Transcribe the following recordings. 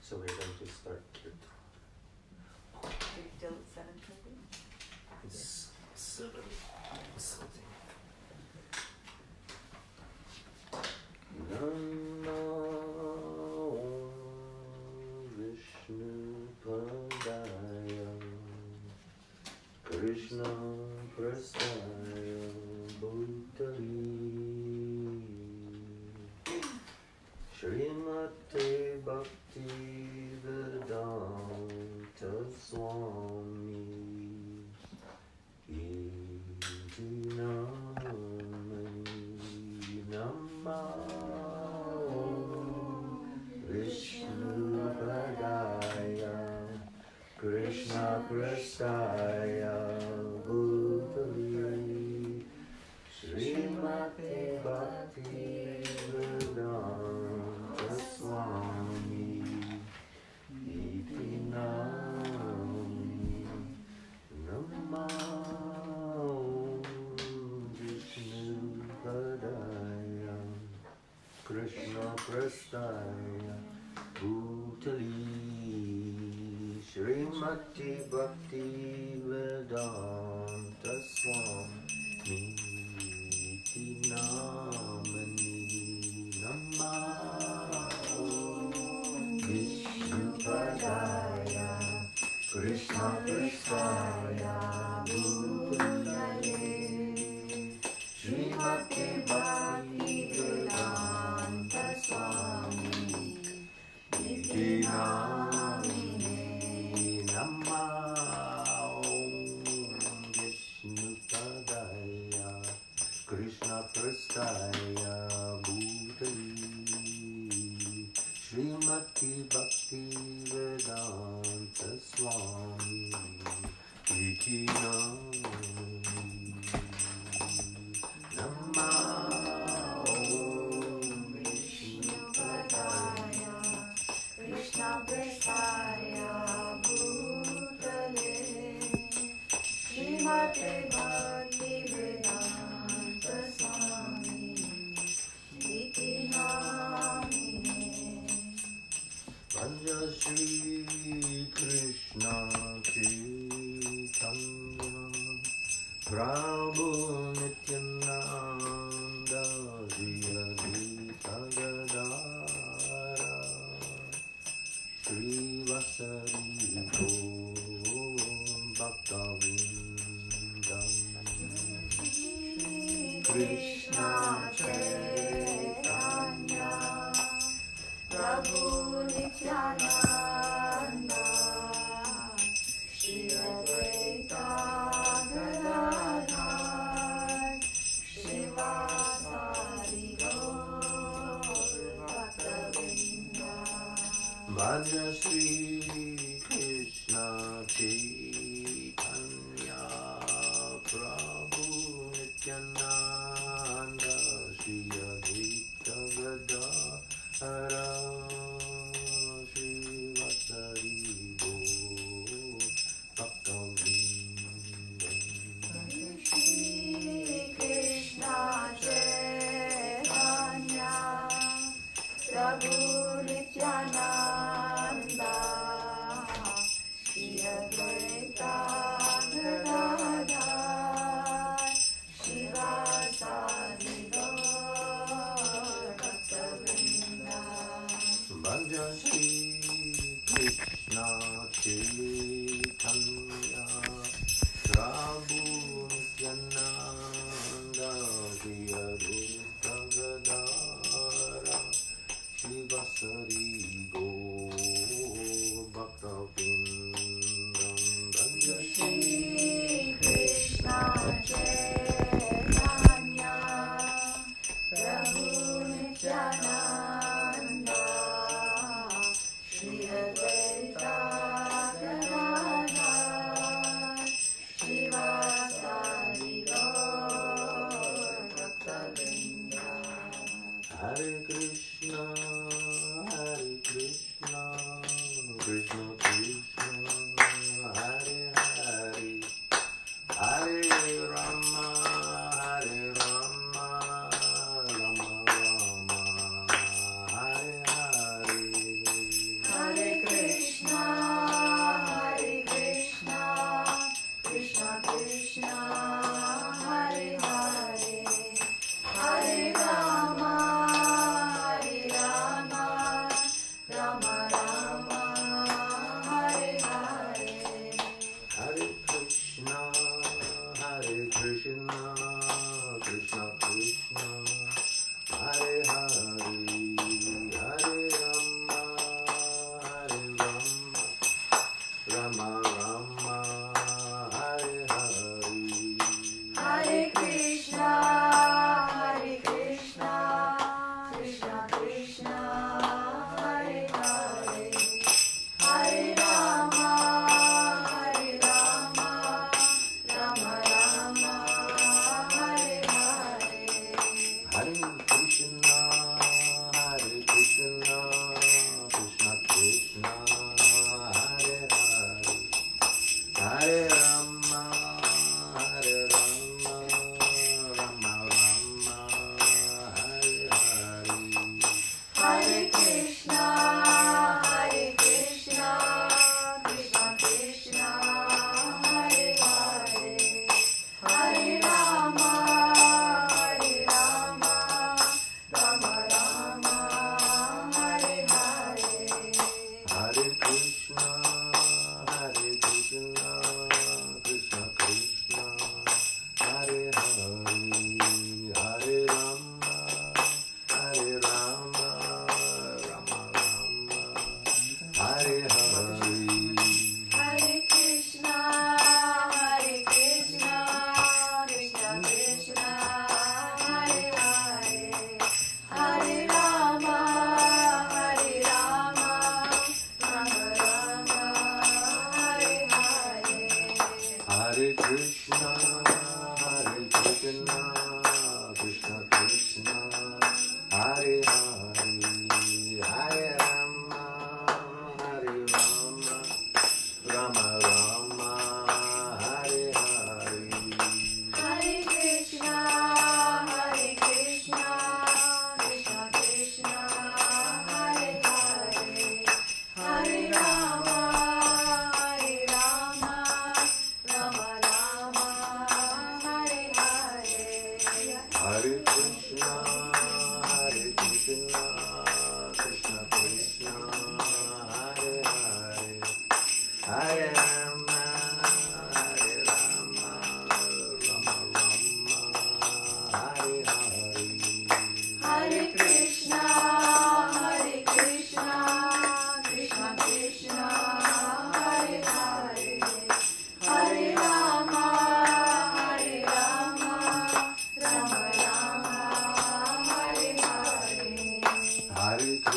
So we're going to start kirtan. Till 7:30? It's 7 something. Namo Vishnu Padaya Krishna Prasaya Bhutali Srimate Bhakti Vedanta Swami Iti Namani Namo Vishnu Padaya Krishna Prasaya Bhutali Srimate Bhakti Vedanta Swami Iti Namani Namo Vishnu Padaya Krishna Prasaya Bhutali Srimati Bhakti Vedanta Swami Iti Namani Namo Vishnu Padaya Krishna Prasaya Bhutali Srimati Bhakti Vedanta Swami Iti Namani Namo Vishnu Padaya Krishna Prasaya Bhutali Srimati Bhakti Vedanta Swami Iti Namani Namo Vishnu Padaya Krishna Prasaya Bhutale Srimate Bhakti Vedanta Swami Iti Namani Vanja Shri Krishna Chaitanya Prabhu Nityananda Jai Advaita Gadara Shri Vasari Gaur Bhakta-vindam Krishna Chaitanya Prabhu Nityananda Shri Advaita Gadadhar Shri Vasari Gaur Bhakta-vindam Bhaja Shri Krishna Chaitanya Prabhu Nityananda Shri Advaita Gadadhara Shri Vasari Gaur Bhakta-vindam Shri Krishna Chaitanya Prabhu Nityananda Shri Advaita Gadadhar Shri Vasari Gaur Bhakta-vindam Bhaja Shri Krishna Chaitanya Prabhu Nityananda Shri Advaita Gadadhara Shri Vasari Gaur Bhakta-vindam Bhaja Shri Krishna Chaitanya Prabhu Nityananda Shri Advaita Gadadhar Shri Vasari Gaur Bhakta-vindam Hare Krishna Krishna Krishna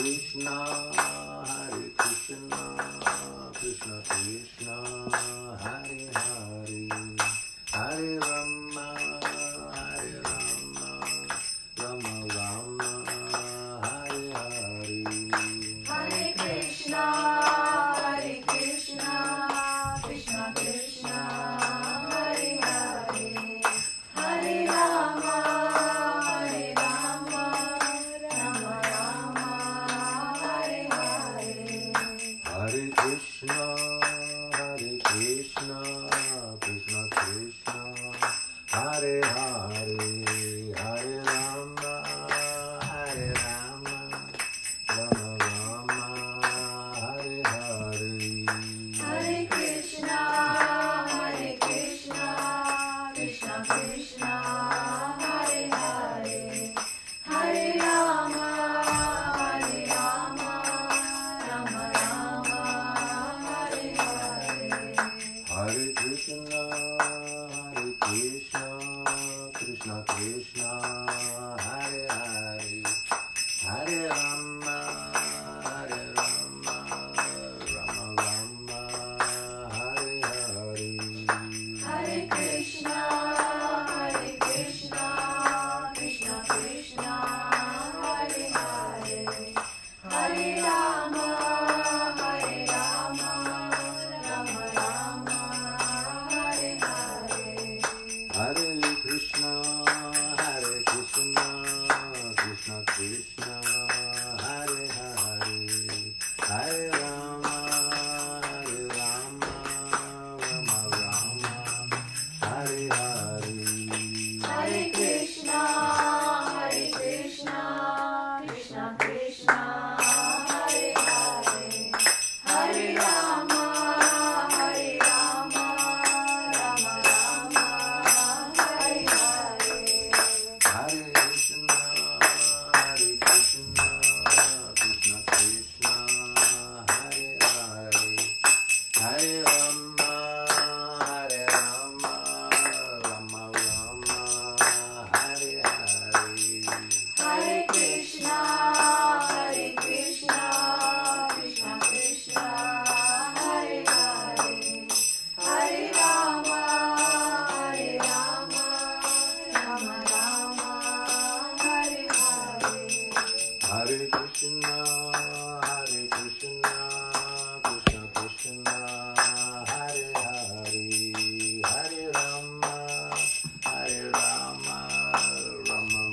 Krishna, Krishna Krishna, Hare Hare, Hare Rama, Rama Rama, Hare Hare. Hare Krishna, Krishna Krishna, Hare Hare, Hare Rama, Rama Rama, Hare Hare. Hare Krishna, Krishna Krishna, Hare Hare, Hare Rama, Rama Rama, Hare Hare. Hare Krishna, Krishna Krishna, Hare Hare, Hare Rama, Rama Rama, Hare Hare. Hare Krishna, Krishna Krishna, Hare Hare, Hare Rama, Rama Rama, Hare Hare. Hare Krishna, Krishna Krishna, Hare Hare, Hare Rama, Rama Rama, Hare Hare. Hare Krishna, Krishna Krishna, Hare Hare, Hare Rama, Rama Rama, Hare Hare. Hare Krishna, Krishna Krishna, Hare Hare, Hare Rama, Rama Rama, Hare Hare. Hare Krishna, Krishna Krishna, Hare Hare, Hare Rama, Rama Rama, Hare Hare. Hare Krishna, Krishna Krishna, Hare Hare, Hare Rama, Rama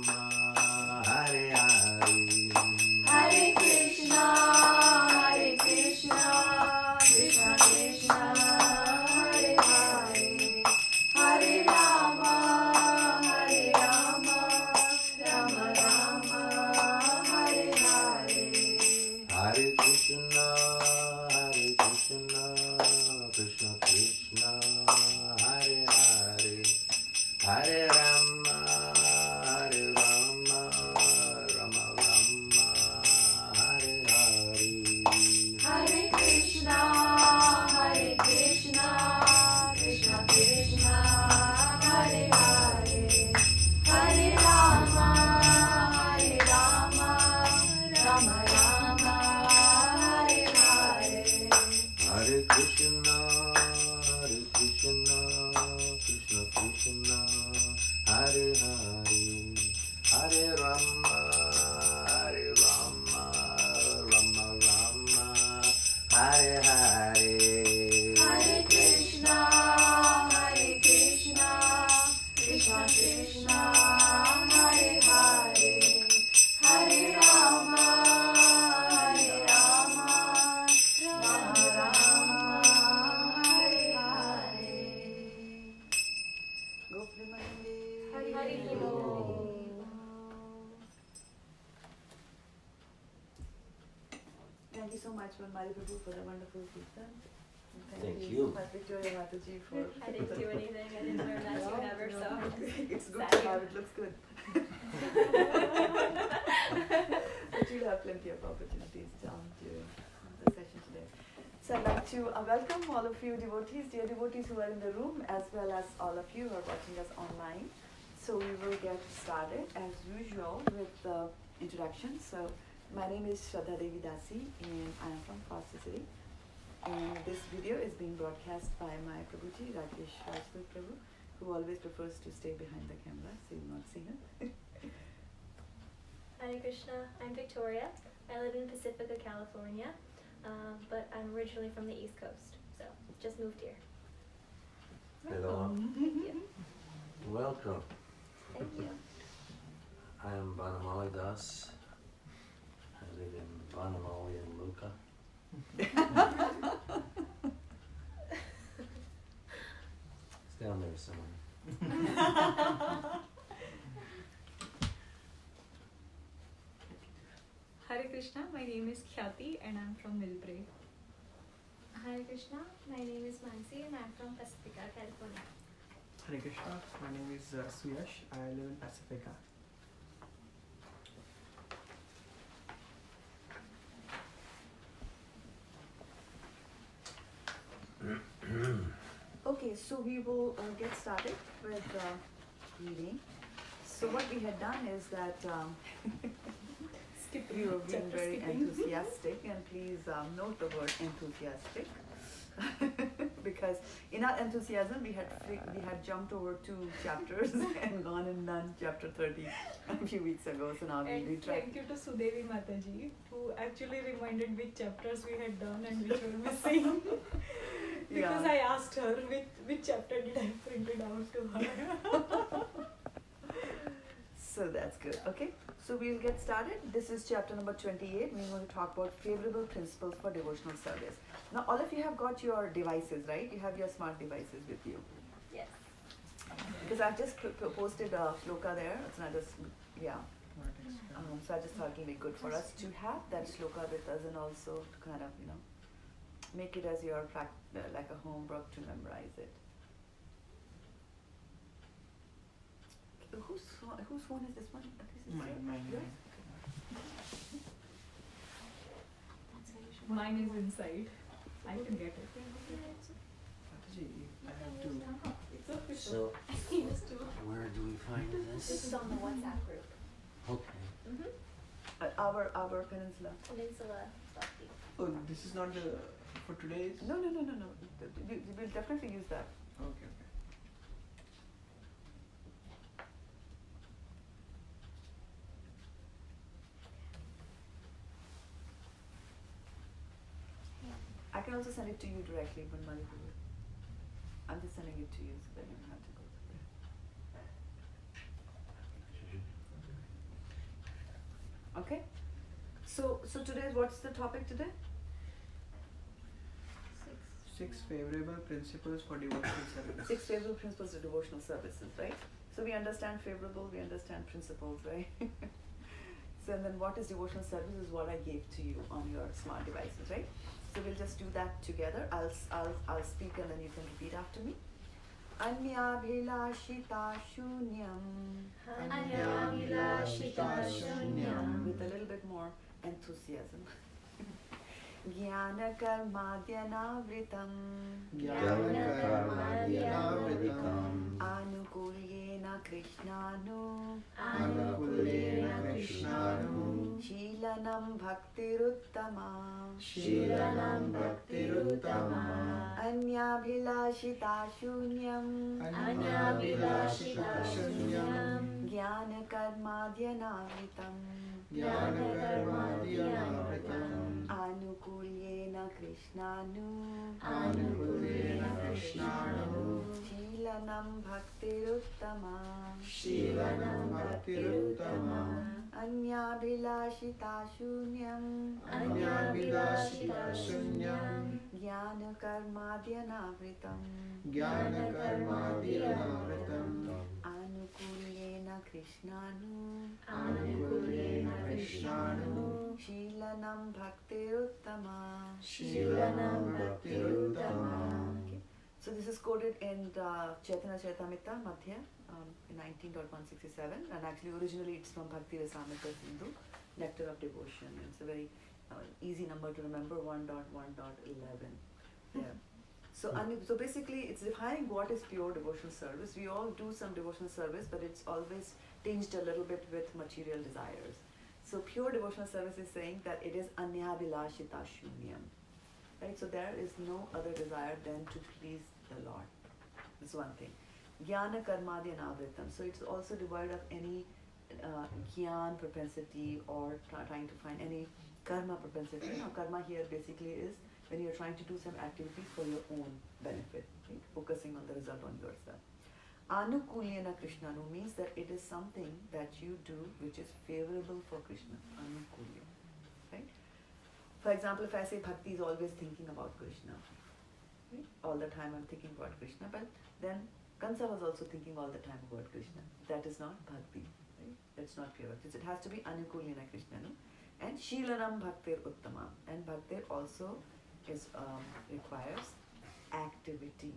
Rama, Hare Hare. Hare Krishna, Krishna Krishna, Hare Hare, Hare Rama, Rama Rama, Hare Hare. Hare Krishna, Krishna Krishna, Hare Hare, Hare Rama, Rama Rama, Hare Hare. Hare Krishna, Krishna Krishna, Hare Hare, Hare Rama, Rama Rama, Hare Hare. Hare Krishna, Krishna Krishna, Hare Hare, Hare Rama, Rama Rama, Hare Hare. Hare Krishna, Krishna Krishna, Hare Hare, Hare Rama, Rama Rama, Hare Hare. Hare Krishna, Krishna Krishna, Hare Hare, Hare Rama, Rama Rama, Hare Hare. Hari Thank you so much, Mari Prabhu, for the wonderful kirtan. Thank you. Victoria Mataji for. I didn't do anything. I didn't learn that tune ever, so It's good to have. It looks good. But you'll have plenty of opportunities during the session today. So I'd like to welcome all of you devotees, dear devotees who are in the room, as well as all of you who are watching us online. So we will get started as usual with the introduction. So My name is Shraddha Devi Dasi and I am from Foster City. And this video is being broadcast by my Prabhuji, Rakesh Rajput Prabhu, who always prefers to stay behind the camera, so you'll not see him. Hare Krishna, I'm Victoria. I live in Pacifica, California, but I'm originally from the East Coast, so just moved here. Hello. Thank you. Welcome. Thank you. I am Banamali Das. I live in Banamali and Luka. It's down there somewhere. Hare Krishna, my name is Khyati and I'm from Millbrae. Hare Krishna, my name is Mansi and I'm from Pacifica, California. Hare Krishna, my name is Suyash. I live in Pacifica. Okay, so we will get started with reading. So what we had done is that we were being very enthusiastic, and please note the word enthusiastic. Because in our enthusiasm we had jumped over 2 chapters and gone and done chapter 30 a few weeks ago, so now we And retract. thank you to Sudevi Mataji, who actually reminded which chapters we had done and which were missing. Because Yeah. I asked her which chapter did I print it out to her. So that's good. Okay, so we'll get started. This is chapter number 28. We're going to talk about favorable principles for devotional service. Now, all of you have got your devices, right? You have your smart devices with you. Yes. Because I've just posted a shloka there. It's not just, yeah. So I just thought it would be good for us to have that shloka with us, and also to kind of, make it as your like a homework to memorize it. Whose phone is this one? This is Mine. yours? Mine is inside. I can get it. Mataji, I have to. It's official. So, He used to. where do we find This this? is on the WhatsApp group. Okay. Mm-hmm. Our peninsula. Peninsula Bhakti. Oh, this is not the for today's. No. We'll definitely use that. Okay. I can also send it to you directly when Mali do it. I'm just sending it to you so that you don't have to go through it. Okay? So today, what's the topic today? 6 favorable principles for devotional service. 6 favorable principles of devotional services, right? So we understand favorable, we understand principles, right? So and then what is devotional service is what I gave to you on your smart devices, right? So we'll just do that together. I'll speak and then you can repeat after me. Anyabhilashita shunyam. Anyabhilashita shunyam. With a little bit more enthusiasm. Jnana karmadhyanavritam. Jnana-karmadhyanavritam. Anukulyena krishnanu. Anukulyena krishnanu. Sheelanam bhaktiruttama. Sheelanam bhaktiruttama. Anyabhilashita shunyam. Anyabhilashita shunyam. Jnana karmadhyanavritam. Jnana-karmadhyanavritam. Anukulyena krishnanu. Anukulyena krishnanu. Sheelanam bhaktiruttama. Sheelanam bhaktiruttama. Anyabhilashita shunyam. Anyabhilashita shunyam. Jnana karmadhyanavritam. Jnana-karmadhyanavritam. Anukulyena krishnanu. Anukulyena krishnanu. Sheelanam bhaktiruttama. Sheelanam bhaktiruttama. Okay. So this is quoted in Chaitanya Charitamrita Madhya in 19.167, and actually originally it's from Bhakti Rasamrita Sindhu, Nectar of Devotion. It's a very easy number to remember, 1.1.11. Yeah. So basically it's defining what is pure devotional service. We all do some devotional service, but it's always tinged a little bit with material desires. So pure devotional service is saying that it is anyabhilashita shunyam. Right? So there is no other desire than to please the Lord. That's one thing. Jnana karmadi anavritam. So it's also devoid of any jnana propensity or trying to find any karma propensity. Now, karma here basically is when you're trying to do some activities for your own benefit, right? Focusing on the result on yourself. Anukulyana Krishnanu means that it is something that you do which is favorable for Krishna. Anukulya. Right? For example, if I say bhakti is always thinking about Krishna, right? All the time I'm thinking about Krishna, but then Kansa was also thinking all the time about Krishna. That is not bhakti. Right? That's not pure bhakti. It has to be Anukulyana Krishnanu. And Shilanam Bhaktir Uttamam. And Bhaktir also is requires activity.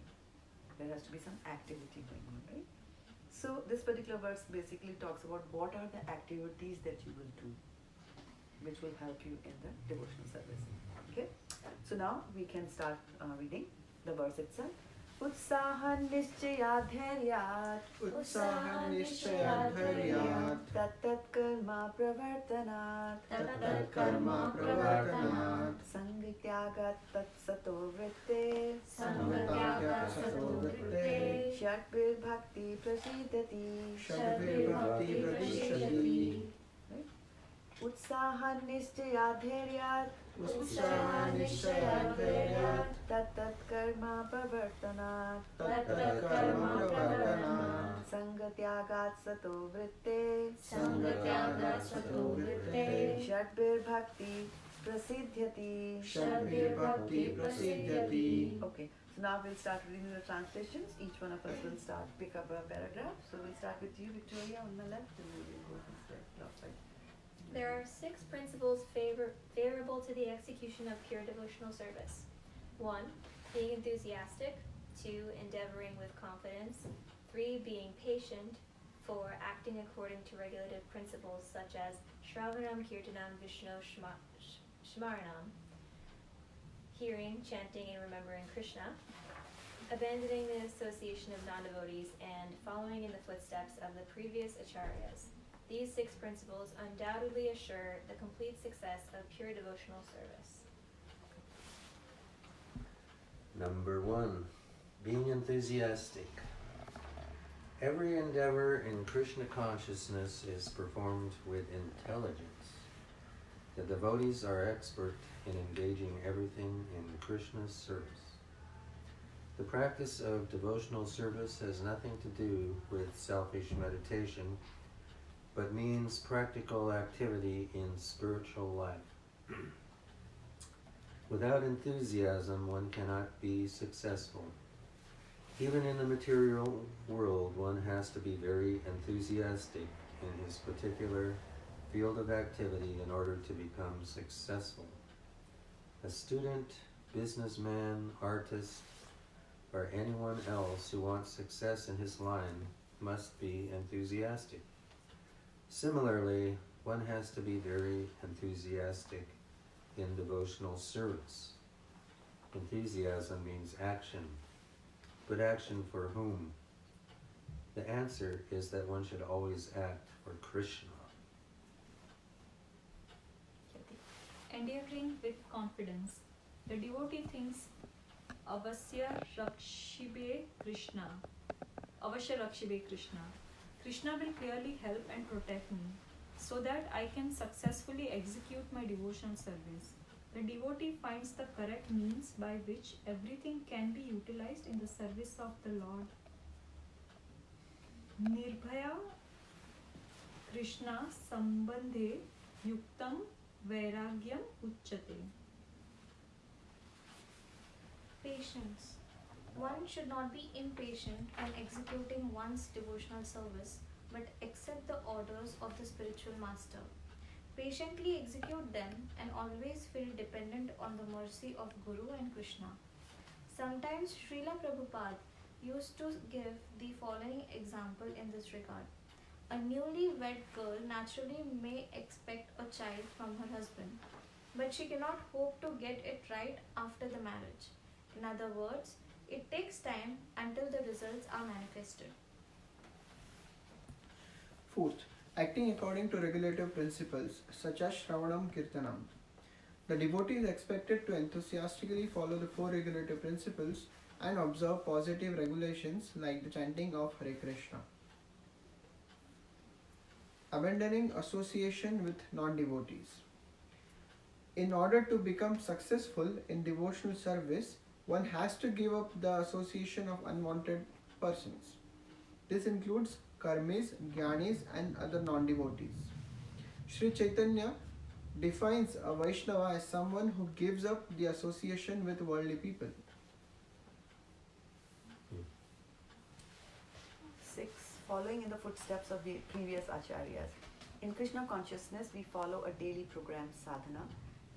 There has to be some activity going on, right? So this particular verse basically talks about what are the activities that you will do which will help you in the devotional service. Okay? So now we can start reading the verse itself. Utsahan nishchayadharyat Utsahan nishchayadharyat tattat karma pravartanat Tattat karma pravartanat Sangityagat tat sato vritte Samgatyagat sato vritte Shatbir bhakti prasidati Shadbir bhakti pradishati Utsahan nishchayadharyat Utsahan nishchayadharyat Tattat karma pravartanat Tattat karma pravartanat Sangatyagat sato vritte Sangatyagat sato vritte Shatbir bhakti prasidhyati. Shadbir bhakti prasidhyati. Okay, so now we'll start reading the translations. Each one of us will pick up a paragraph. So we'll start with you, Victoria, on the left, and we will go this way, clockwise. There are 6 principles favorable to the execution of pure devotional service. 1. Being enthusiastic. 2. Endeavoring with confidence. 3. Being patient. 4. Acting according to regulative principles such as Shravanam, Kirtanam, Vishnu, Shmaranam. Hearing, chanting, and remembering Krishna. Abandoning the association of non-devotees and following in the footsteps of the previous acharyas. These 6 principles undoubtedly assure the complete success of pure devotional service. Number 1, being enthusiastic. Every endeavor in Krishna consciousness is performed with intelligence. The devotees are expert in engaging everything in Krishna's service. The practice of devotional service has nothing to do with selfish meditation, but means practical activity in spiritual life. Without enthusiasm, one cannot be successful. Even in the material world, one has to be very enthusiastic in his particular field of activity in order to become successful. A student, businessman, artist, or anyone else who wants success in his line must be enthusiastic. Similarly, one has to be very enthusiastic in devotional service. Enthusiasm means action, but action for whom? The answer is that one should always act for Krishna. Endeavoring with confidence. The devotee thinks Avasya Rakshibe Krishna. Avasya Rakshibe Krishna. Krishna will clearly help and protect me so that I can successfully execute my devotional service. The devotee finds the correct means by which everything can be utilized in the service of the Lord. Nirbhaya Krishna Sambandhe Yuktam Vairagyam Uchyate. Patience. One should not be impatient when executing one's devotional service, but accept the orders of the spiritual master. Patiently execute them and always feel dependent on the mercy of Guru and Krishna. Sometimes Srila Prabhupada used to give the following example in this regard. A newly wed girl naturally may expect a child from her husband, but she cannot hope to get it right after the marriage. In other words, it takes time until the results are manifested. Fourth, acting according to regulative principles such as Shravanam Kirtanam. The devotee is expected to enthusiastically follow the four regulative principles and observe positive regulations like the chanting of Hare Krishna. Abandoning association with non-devotees. In order to become successful in devotional service, one has to give up the association of unwanted persons. This includes karmis, jnanis, and other non-devotees. Sri Chaitanya defines a Vaishnava as someone who gives up the association with worldly people. 6. Following in the footsteps of the previous acharyas. In Krishna consciousness, we follow a daily program sadhana,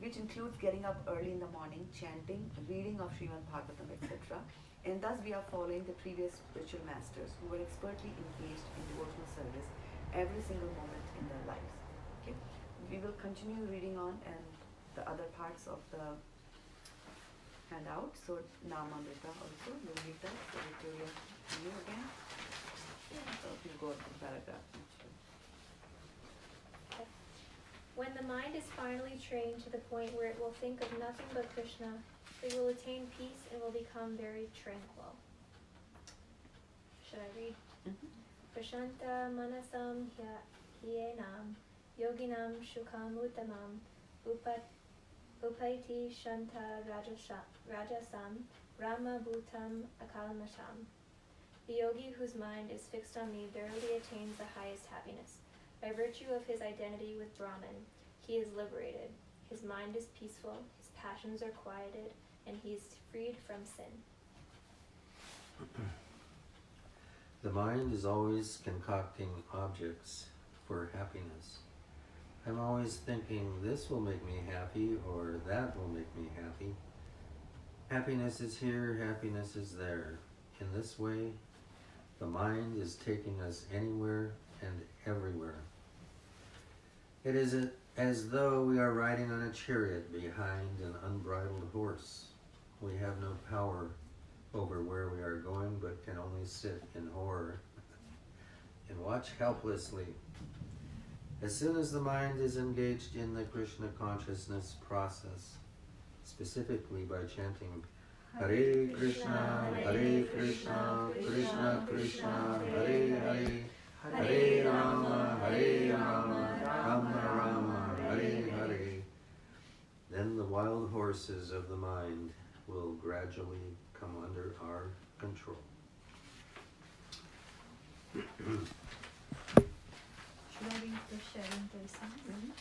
which includes getting up early in the morning, chanting, reading of Srimad Bhagavatam, etc. And thus we are following the previous spiritual masters who were expertly engaged in devotional service every single moment in their lives. Okay? We will continue reading on and the other parts of the handout. So Namamrita also, you'll read that. So Victoria, you again. So we'll go to the paragraph. When the mind is finally trained to the point where it will think of nothing but Krishna, it will attain peace and will become very tranquil. Should I read? Prashanta manasam hyenam yoginam shukam uttamam upaiti shanta rajasam rama bhutam akalmasham. The yogi whose mind is fixed on me verily attains the highest happiness. By virtue of his identity with Brahman, he is liberated. His mind is peaceful, his passions are quieted, and he is freed from sin. The mind is always concocting objects for happiness. I'm always thinking this will make me happy or that will make me happy. Happiness is here, happiness is there. In this way, the mind is taking us anywhere and everywhere. It is as though we are riding on a chariot behind an unbridled horse. We have no power over where we are going, but can only sit in horror and watch helplessly. As soon as the mind is engaged in the Krishna consciousness process, specifically by chanting Hare Krishna, Krishna Krishna, Hare Hare, Hare Rama, Rama Rama, Hare Hare, then the wild horses of the mind will gradually come under our control. Should I read the sharing person?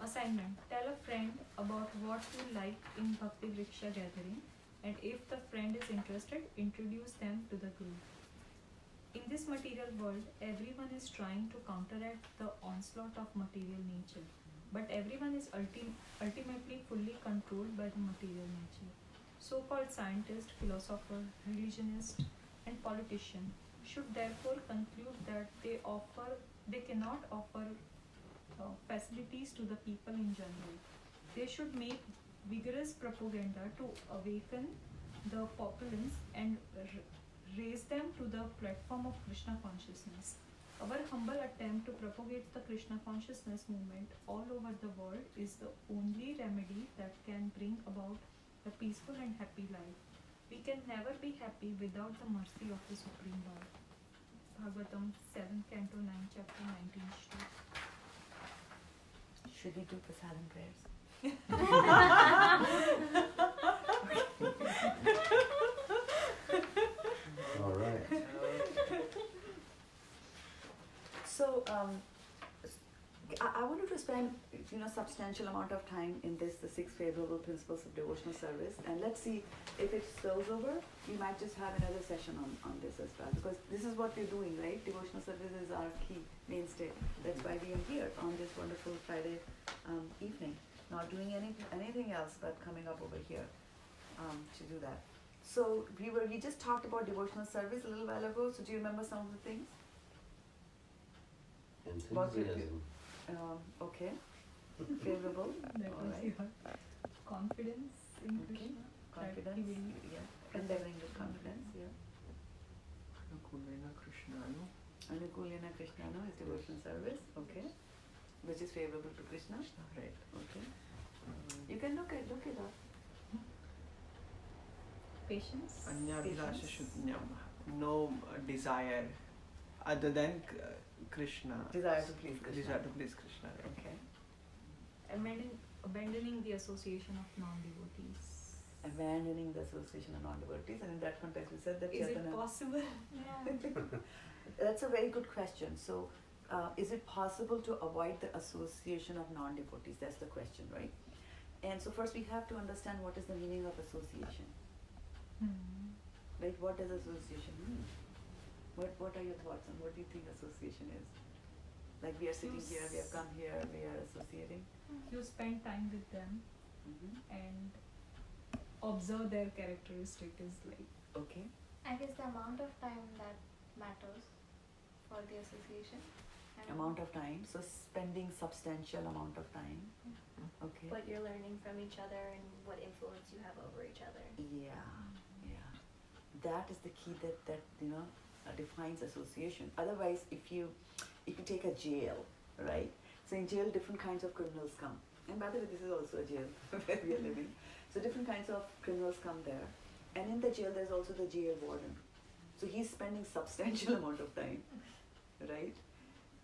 Assignment. Tell a friend about what you like in Bhakti Vriksha gathering, and if the friend is interested, introduce them to the group. In this material world, everyone is trying to counteract the onslaught of material nature, but everyone is ultimately fully controlled by the material nature. So-called scientist, philosopher, religionist, and politician should therefore conclude that they cannot offer facilities to the people in general. They should make vigorous propaganda to awaken the populace and raise them to the platform of Krishna consciousness. Our humble attempt to propagate the Krishna consciousness movement all over the world is the only remedy that can bring about a peaceful and happy life. We can never be happy without the mercy of the Supreme Lord. Bhagavatam 7, Canto 9, Chapter 19, Shloka. Should we do prasadam prayers? All right. So, I wanted to spend substantial amount of time in the 6 favorable principles of devotional service, and let's see if it spills over. We might just have another session on this as well, because this is what we're doing, right? Devotional service is our key mainstay. That's why we are here on this wonderful Friday evening, not doing anything else but coming up over here to do that. So we just talked about devotional service a little while ago. So do you remember some of the things? Enthusiasm. Okay. Favorable. That All was right. your confidence in Okay. Krishna. Confidence. That he will Yeah. Endeavoring with confidence. Yeah. Kunena Krishna, no? Anukulena Krishna no is devotional service, okay, which is favorable to Krishna, right? Okay, you can look it up. Patience. Anyabhilasha Shudnyam. No desire other than Krishna. Desire to please Krishna. Desire to please Krishna. Right? Okay. Abandoning the association of non-devotees. Abandoning the association of non-devotees, and in that context, we said that Is it Chaitanya. possible? That's a very good question. So, is it possible to avoid the association of non-devotees? That's the question, right? And so first we have to understand what is the meaning of association. Right? What does association mean? What are your thoughts on what do you think association is? Like we are sitting here, we have come here, we are associating. You spend time with them and observe their characteristic is like. Okay. I guess the amount of time that matters for the association. Amount of time. So spending substantial amount of time. Okay. What you're learning from each other and what influence you have over each other. Yeah. That is the key that defines association. Otherwise, if you take a jail, right? So in jail, different kinds of criminals come. And by the way, this is also a jail where we are living. So different kinds of criminals come there. And in the jail, there's also the jail warden. So he's spending substantial amount of time, right?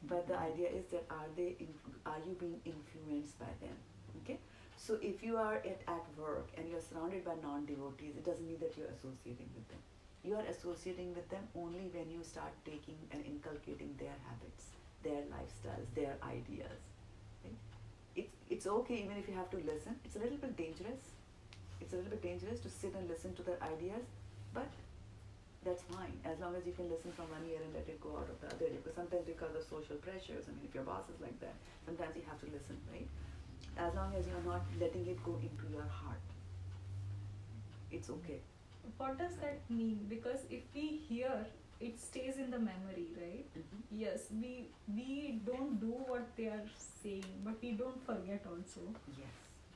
But the idea is that are you being influenced by them? Okay? So if you are at work and you're surrounded by non-devotees, it doesn't mean that you're associating with them. You are associating with them only when you start taking and inculcating their habits, their lifestyles, their ideas. Right? It's okay even if you have to listen. It's a little bit dangerous. It's a little bit dangerous to sit and listen to their ideas, but that's fine as long as you can listen from one ear and let it go out of the other. Because sometimes because of social pressures, I mean, if your boss is like that, sometimes you have to listen, right? As long as you're not letting it go into your heart, it's okay. What does that mean? Because if we hear, it stays in the memory, right? Yes, we don't do what they are saying, but we don't forget also. Yes.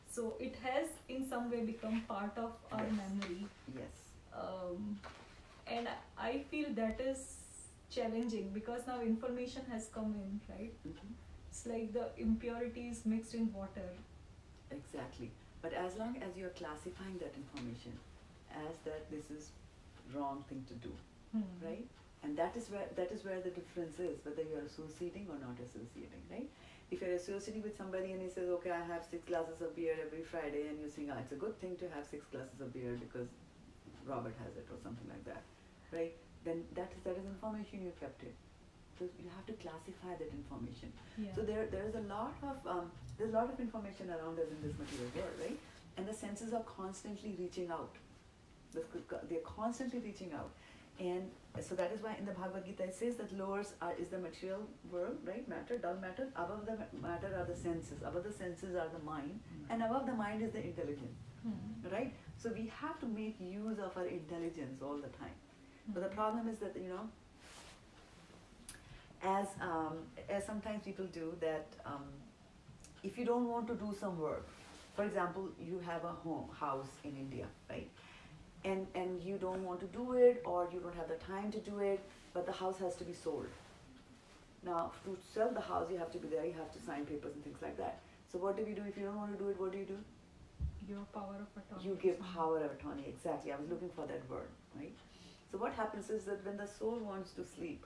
So it has in some way become part of our memory. Yes. And I feel that is challenging because now information has come in, right? It's like the impurities mixed in water. Exactly. But as long as you're classifying that information as that this is wrong thing to do, right? And that is where the difference is, whether you're associating or not associating, right? If you're associating with somebody and he says, okay, I have 6 glasses of beer every Friday, and you think, it's a good thing to have 6 glasses of beer because Robert has it or something like that, right? Then that is information you kept it. So you have to classify that information. Yeah. So there's a lot of information around us in this material world, right? And the senses are constantly reaching out. They're constantly reaching out. And so that is why in the Bhagavad Gita it says that lower is the material world, right? Matter, dull matter. Above the matter are the senses. Above the senses are the mind. And above the mind is the intelligence, right? So we have to make use of our intelligence all the time. But the problem is that, as sometimes people do that, if you don't want to do some work, for example, you have a house in India, right? And you don't want to do it, or you don't have the time to do it, but the house has to be sold. Now, to sell the house, you have to be there, you have to sign papers and things like that. So what do we do if you don't want to do it? What do you do? Your power of attorney. You give power of attorney, exactly. I was looking for that word, right? So what happens is that when the soul wants to sleep,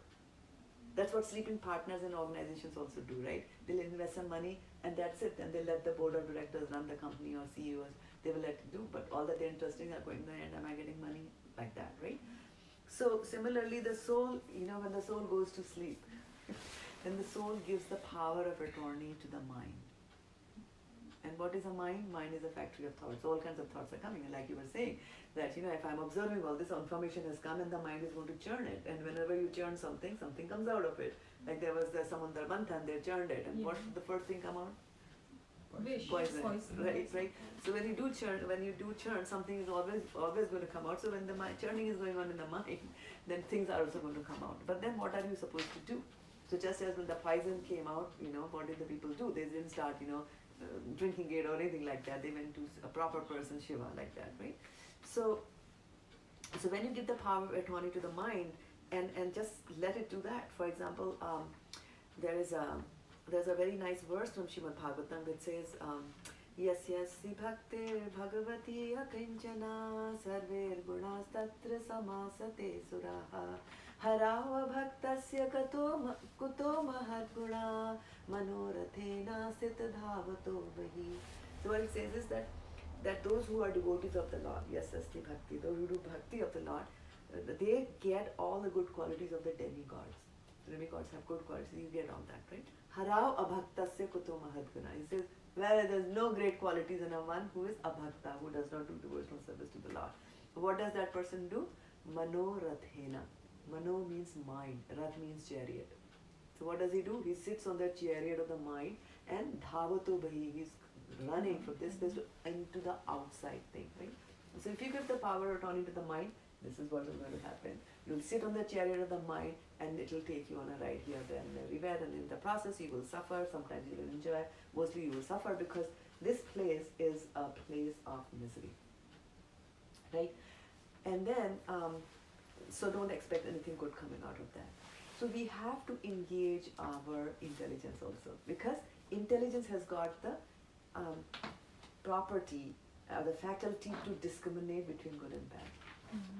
that's what sleeping partners and organizations also do, right? They'll invest some money and that's it. And they let the board of directors run the company or CEOs. They will let it do, but all that they're interested in are going there and am I getting money like that, right? So similarly, the soul, when the soul goes to sleep, then the soul gives the power of attorney to the mind. And what is a mind? Mind is a factory of thoughts. All kinds of thoughts are coming. And like you were saying, that if I'm observing all this information has come and the mind is going to churn it. And whenever you churn something, something comes out of it. Like there was the Samundar Manthan, they churned it. And what did the first thing come out? Wish. Poison. Right. So when you do churn, something is always going to come out. So when the churning is going on in the mind, then things are also going to come out. But then what are you supposed to do? So just as when the poison came out, what did the people do? They didn't start, drinking it or anything like that. They went to a proper person, Shiva, like that, right? So when you give the power of attorney to the mind, and just let it do that. For example, there's a very nice verse from Srimad Bhagavatam that says, Yasyasya bhaktir bhagavati akinchana sarver gunas tatra samasate suraha harava bhaktasya kuto mahadguna manorathena sitadhavato vahi. So what it says is that those who are devotees of the Lord, Yasyasya bhakti, those who do bhakti of the Lord, they get all the good qualities of the demigods. The demigods have good qualities, you get all that, right? Harav abhaktasya kuto mahadguna. He says, well, there's no great qualities in a one who is abhakta, who does not do devotional service to the Lord. What does that person do? Mano rathena. Mano means mind, rath means chariot. So what does he do? He sits on the chariot of the mind and dhavato bahi. He's running from this place into the outside thing, right? So if you give the power of attorney to the mind, this is what is going to happen. You'll sit on the chariot of the mind and it will take you on a ride here, there and everywhere, and in the process you will suffer, sometimes you will enjoy, mostly you will suffer because this place is a place of misery, right? And then, so don't expect anything good coming out of that. So we have to engage our intelligence also, because intelligence has got the property, the faculty to discriminate between good and bad.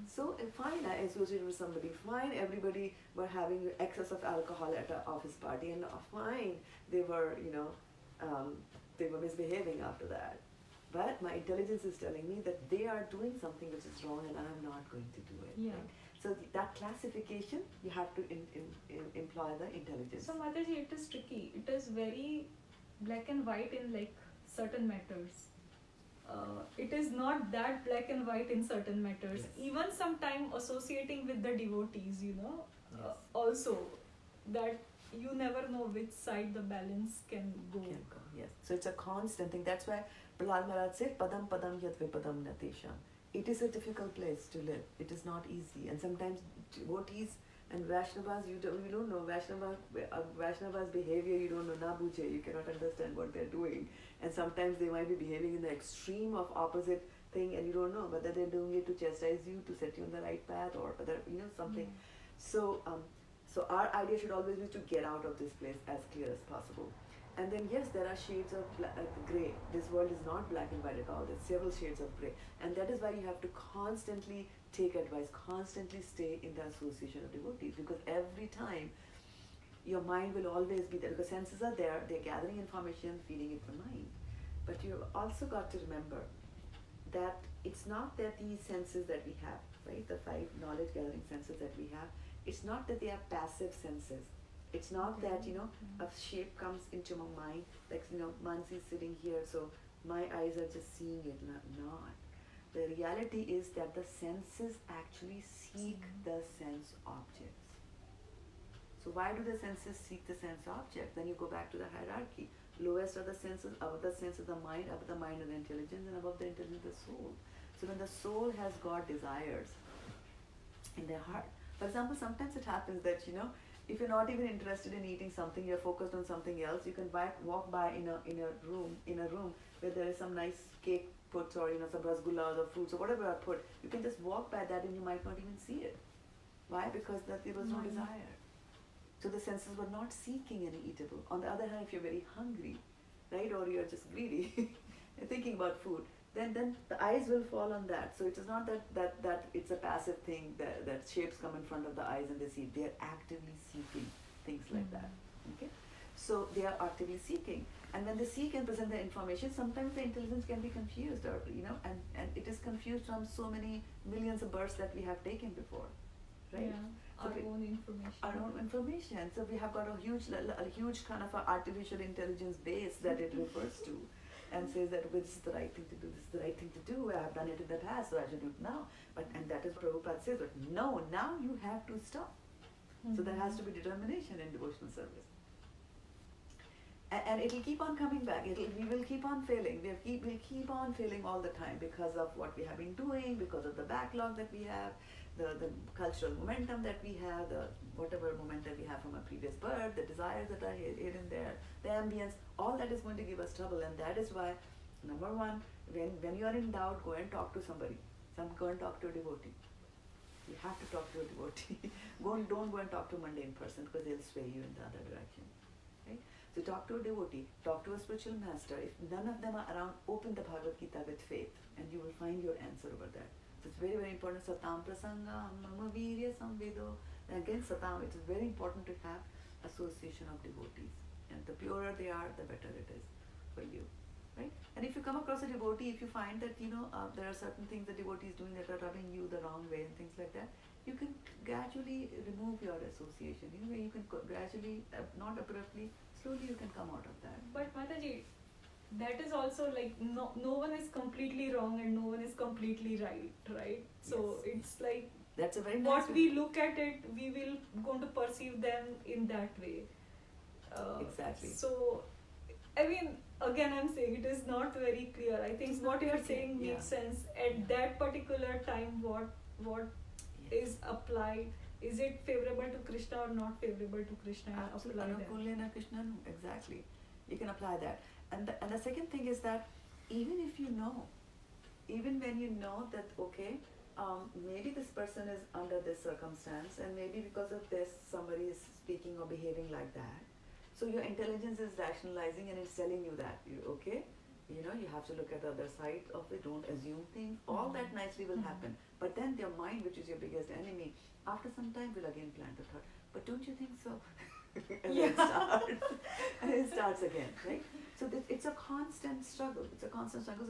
So fine, I associated with somebody, fine, everybody were having excess of alcohol at an office party, and fine, they were, they were misbehaving after that. But my intelligence is telling me that they are doing something which is wrong and I am not going to do it. Yeah. Right? So that classification, you have to employ the intelligence. So Mataji, it is tricky. It is very black and white in like certain matters. It is not that black and white in certain matters. Yes. Even sometime associating with the devotees, Yes. also that you never know which side the balance can go. Can go, yes. So it's a constant thing. That's why Prahlad Maharaj said, Padam Padam Yat Vipadam Natesham. It is a difficult place to live. It is not easy. And sometimes devotees and Vaishnavas, you don't know. Vaishnavas' behavior, you don't know. Na bujhe, you cannot understand what they're doing. And sometimes they might be behaving in the extreme of opposite thing and you don't know whether they're doing it to chastise you, to set you on the right path, or whether, something. So our idea should always be to get out of this place as clear as possible. And then yes, there are shades of grey. This world is not black and white at all. There's several shades of grey. And that is why you have to constantly take advice, constantly stay in the association of devotees, because every time your mind will always be there, because senses are there, they're gathering information, feeding it to the mind. But you've also got to remember that it's not that these senses that we have, right, the 5 knowledge gathering senses that we have, it's not that they are passive senses. It's not that, a shape comes into my mind, like, Mansi is sitting here, so my eyes are just seeing it, not. The reality is that the senses actually seek the sense objects. So why do the senses seek the sense object? Then you go back to the hierarchy. Lowest are the senses, above the senses the mind, above the mind and the intelligence, and above the intelligence the soul. So when the soul has got desires in their heart, for example, sometimes it happens that, if you're not even interested in eating something, you're focused on something else, you can walk by in a room where there is some nice cake put, or some rasgullas or fruits or whatever are put. You can just walk by that and you might not even see it. Why? Because there was no desire. So the senses were not seeking any eatable. On the other hand, if you're very hungry, right, or you're just greedy, thinking about food, then the eyes will fall on that. So it is not that it's a passive thing, that shapes come in front of the eyes and they see. They are actively seeking things like that. Okay? So they are actively seeking. And when they seek and present the information, sometimes the intelligence can be confused, or and it is confused from so many millions of births that we have taken before. Right? Yeah. So Our own information. Our own information. So we have got a huge kind of a artificial intelligence base that it refers to, and says that this is the right thing to do. This is the right thing to do. I have done it in the past, so I should do it now. And that is Prabhupada says. But no, now you have to stop. So there has to be determination in devotional service. And it will keep on coming back. We will keep on failing. We'll keep on failing all the time because of what we have been doing, because of the backlog that we have, the cultural momentum that we have, the whatever momentum we have from a previous birth, the desires that are hidden there, the ambience, all that is going to give us trouble. And that is why, number one, when you are in doubt, go and talk to somebody. Go and talk to a devotee. You have to talk to a devotee. Don't go and talk to a mundane person because they'll sway you in the other direction. Right? So talk to a devotee, talk to a spiritual master. If none of them are around, open the Bhagavad Gita with faith and you will find your answer over there. So it's very, very important. Satam prasanga mama virya samvedo. And again, satam, it is very important to have association of devotees. And the purer they are, the better it is for you. Right? And if you come across a devotee, if you find that, there are certain things the devotee is doing that are rubbing you the wrong way and things like that, you can gradually remove your association. You can gradually, not abruptly, slowly you can come out of that. But Mataji, that is also like no one is completely wrong and no one is completely right? So Yes. it's like That's a very nice what way. we look at it, we will going to perceive them in that way. Exactly. So, I mean, again, I'm saying it is not very clear. I think It's what not you are very clear, saying yeah. makes sense at that particular time. What Yes. is applied? Is it favorable to Krishna or not favorable to Krishna? And Absolutely. apply that. Anukulena Krishna, exactly. You can apply that. And the second thing is that even if you know, even when you know that, okay, maybe this person is under this circumstance and maybe because of this somebody is speaking or behaving like that. So your intelligence is rationalizing and it's telling you that, okay, you have to look at the other side of it, don't assume things. All that nicely will happen. But then your mind, which is your biggest enemy, after some time will again plant the thought, but don't you think so? And then it starts again, right? So it's a constant struggle. So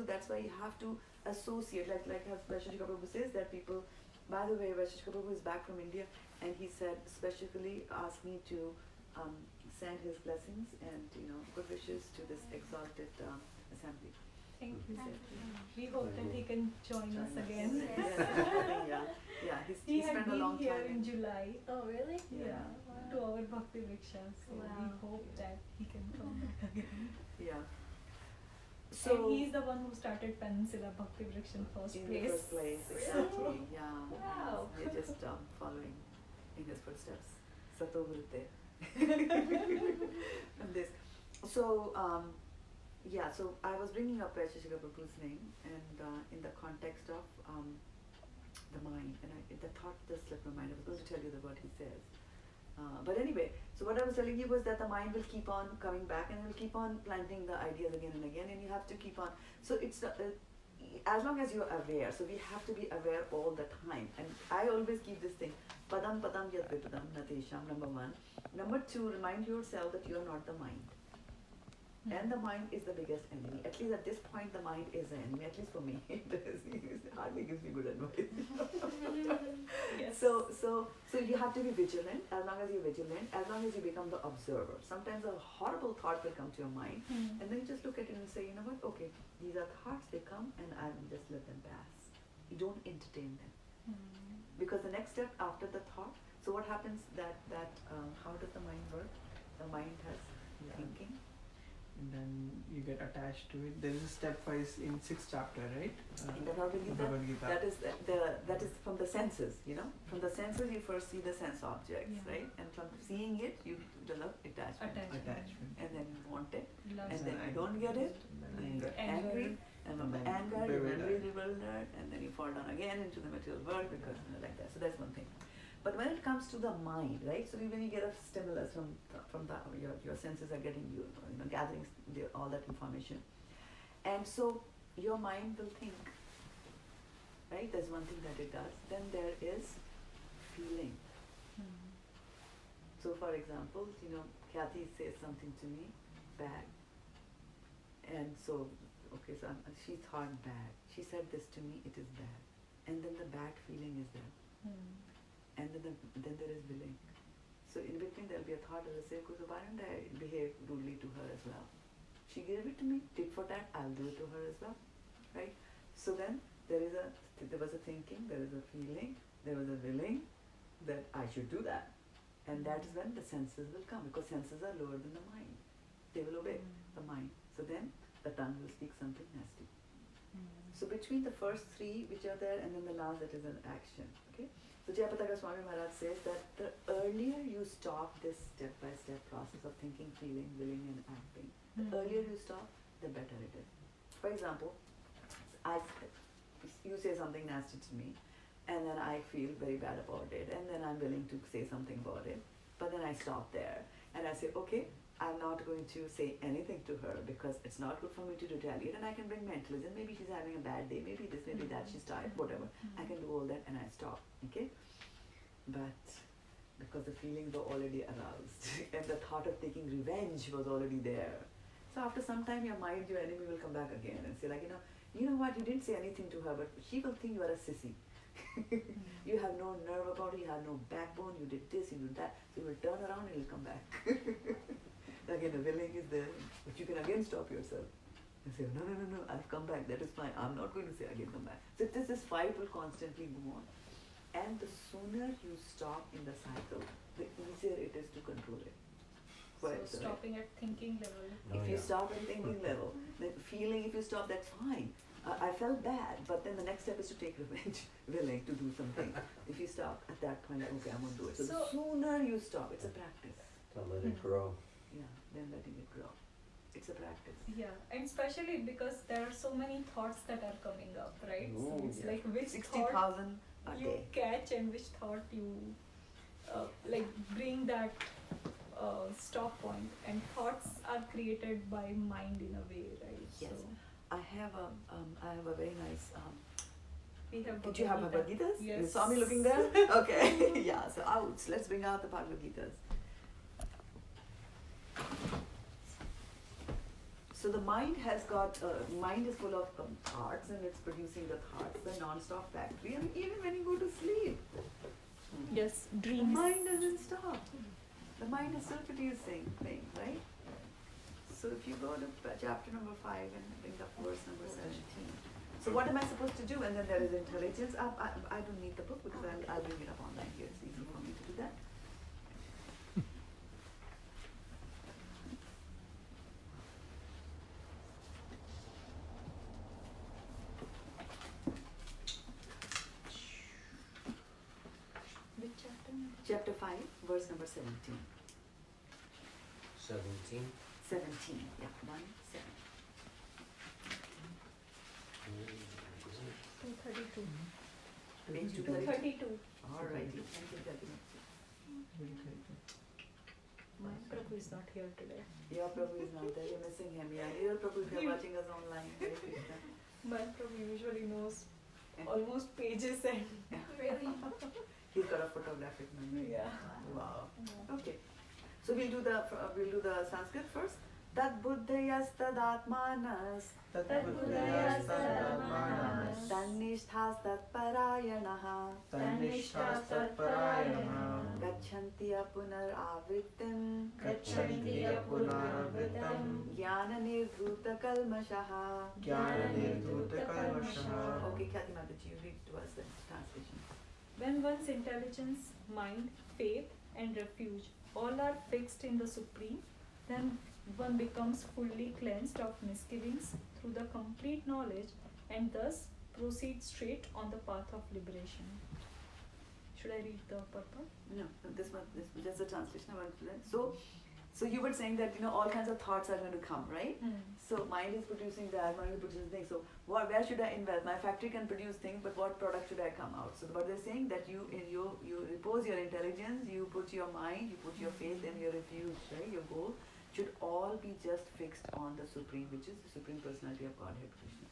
that's why you have to associate, like as Vaisheshika Prabhu says, that people, by the way, Vaisheshika Prabhu is back from India and he said, specifically asked me to send his blessings and good wishes to this exalted assembly. Thank you. Thank We hope that he can join us again. Yeah. He He had spent a been long here time in July. Oh, really? Yeah, to our Bhakti Vriksha. So we Wow. hope that he can come back again. Yeah. So and he's the one who started Peninsula Bhakti Vriksha in first In place. the first place, exactly. Yeah. Wow. We're just following in his footsteps. Sato Vrute. And this. So, so I was bringing up Vaisheshika Prabhu's name and in the context of the mind. And the thought just slipped my mind. I was going to tell you what he says. But anyway, so what I was telling you was that the mind will keep on coming back and it will keep on planting the ideas again and again, and you have to keep on. So it's as long as you're aware. So we have to be aware all the time. And I always keep this thing: padam padam yad vipadam natesham. Number one. Number two, remind yourself that you are not the mind. And the mind is the biggest enemy. At least at this point, the mind is the enemy. At least for me, it hardly gives me good advice. Yes. So you have to be vigilant. As long as you're vigilant, as long as you become the observer. Sometimes a horrible thought will come to your mind, and then you just look at it and say, you know what? Okay, these are thoughts. They come, and I will just let them pass. You don't entertain them, because the next step after the thought. So what happens? How does the mind work? The mind has thinking. And then you get attached to it. There is a stepwise in 6th chapter, right? In the Bhagavad Gita, that is from the senses. From the senses you first see the sense objects, right? And from seeing it, you develop attachment. And then you want it, and then you don't get it, and you get angry, and from the anger you're very bewildered, and then you fall down again into the material world because like that. So that's one thing. But when it comes to the mind, right? So when you get a stimulus from your senses are getting you gathering all that information, and so your mind will think, right? There's one thing that it does. Then there is feeling. So for example, Kathy says something to me bad, and so she thought bad. She said this to me. It is bad, and then the bad feeling is there. And then there is willing. So in between there will be a thought that will say, so why don't I behave rudely to her as well? She gave it to me, tit for tat, I'll do it to her as well, right? So then there was a thinking, there is a feeling, there was a willing that I should do that. And that is when the senses will come, because senses are lower than the mind. They will obey the mind. So then the tongue will speak something nasty. So between the first three which are there and then the last, that is an action, okay? So Jayapataka Swami Maharaj says that the earlier you stop this step-by-step process of thinking, feeling, willing and acting, the earlier you stop, the better it is. For example, you say something nasty to me, and then I feel very bad about it, and then I'm willing to say something about it, but then I stop there and I say, okay, I'm not going to say anything to her because it's not good for me to retaliate, and I can bring my intelligence. Maybe she's having a bad day, maybe this, maybe that, she's tired, whatever. I can do all that and I stop, okay? But because the feelings were already aroused and the thought of taking revenge was already there. So after some time, your mind, your enemy will come back again and say, like, you know what, you didn't say anything to her, but she will think you are a sissy. You have no nerve about it, you have no backbone, you did this, you did that. So you will turn around and you'll come back. Again, the willing is there, but you can again stop yourself and say, no, I've come back, that is fine. I'm not going to say again, come back. So this fight will constantly go on. And the sooner you stop in the cycle, the easier it is to control it. So stopping at thinking level. If you stop at thinking level, then feeling, if you stop, that's fine. I felt bad, but then the next step is to take revenge, willing to do something. If you stop at that point, okay, I'm going to do it. So the sooner you stop, it's a practice. Don't let it grow. Yeah, then letting it grow. It's a practice. Yeah, and especially because there are so many thoughts that are coming up, right? So Ooh, it's yeah. like which 60,000 thought a you day. catch and which thought you like bring that stop point. And thoughts are created by mind in a way, right? Yes. So I have a very nice. we have. Did you have Bhagavad Gitas? Yes. You saw me looking there? Okay. Yeah. So let's bring out the Bhagavad Gitas. So the mind has got, mind is full of thoughts, and it's producing the thoughts, the non-stop factory, and even when you go to sleep, Yes, the dreams. mind doesn't stop. The mind is still producing things, right? So if you go to chapter number 5 and bring up verse number 17. So what am I supposed to do? And then there is intelligence. I don't need the book because I'll bring it up online here. It's easy for me to do that. Which chapter? Chapter 5, verse number 17. 17. 17, yeah, 1, 7. 232. Page 232. 232. Alrighty, thank you, Jagina. My Prabhu is not here today. Your Prabhu is not there, you're missing him. Yeah, your Prabhu, if you're watching us online. Hare Krishna. My Prabhu usually knows almost pages and Really? He's got a photographic memory. yeah. Wow. Okay. So we'll do the Sanskrit first. Tat buddhayas tadatmanas Tadbuddhayastadamanas tannishthas tatparayanaha Tanishthasthatparayanaha gachantiya punaravrittim Gachantiya punarvritam jnana nirdhuta kalmashaha. Jnana-nirdhuta-kalmashaha. Okay, Khyati Mataji, you read to us the translation. When one's intelligence, mind, faith, and refuge all are fixed in the Supreme, then one becomes fully cleansed of misgivings through the complete knowledge and thus proceeds straight on the path of liberation. Should I read the purport? No, this just the translation I want to learn. So you were saying that all kinds of thoughts are going to come, right? So mind is producing that, mind is producing things. So where should I invest? My factory can produce things, but what product should I come out? So what they're saying that you repose your intelligence, you put your mind, you put your faith and your refuge, right? Your goal should all be just fixed on the Supreme, which is the Supreme Personality of Godhead, Krishna.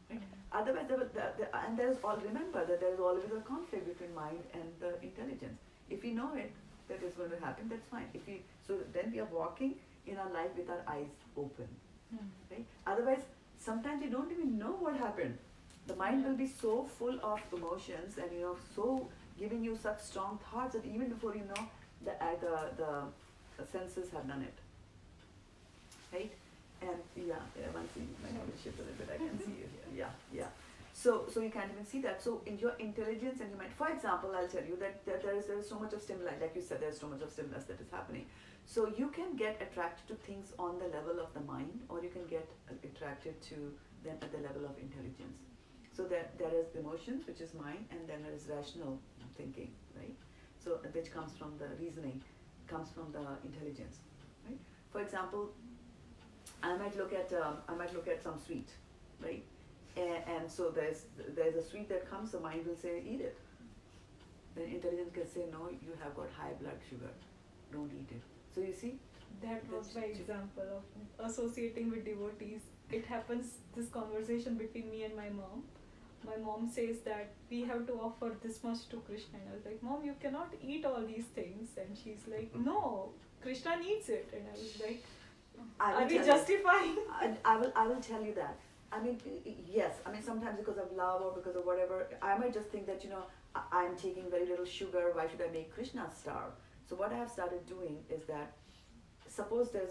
Right? Otherwise, and remember that there is always a conflict between mind and the intelligence. If we know it, that is going to happen, that's fine. So then we are walking in our life with our eyes open. Right? Otherwise, sometimes you don't even know what happened. The mind will be so full of emotions and so giving you such strong thoughts that even before you know, the senses have done it. Right? And once you might want to shift a little bit, I can see you here. Yeah. So you can't even see that. So in your intelligence and your mind, for example, I'll tell you that there is so much of stimuli, like you said, there's so much of stimulus that is happening. So you can get attracted to things on the level of the mind, or you can get attracted to them at the level of intelligence. So there is emotions, which is mind, and then there is rational thinking, right? So which comes from the reasoning, comes from the intelligence, right? For example, I might look at some sweet, right? And so there's a sweet that comes, the mind will say, eat it. then intelligence can say, no, you have got high blood sugar, don't eat it. So you see, That was That's my true. example of associating with devotees. It happens, this conversation between me and my mom. My mom says that we have to offer this much to Krishna. And I was like, Mom, you cannot eat all these things. And she's like, no, Krishna needs it. And I was like, I will are we tell you. justifying? I will tell you that. I mean, yes. I mean, sometimes because of love or because of whatever, I might just think that, you know, I'm taking very little sugar. Why should I make Krishna starve? So what I have started doing is that, suppose there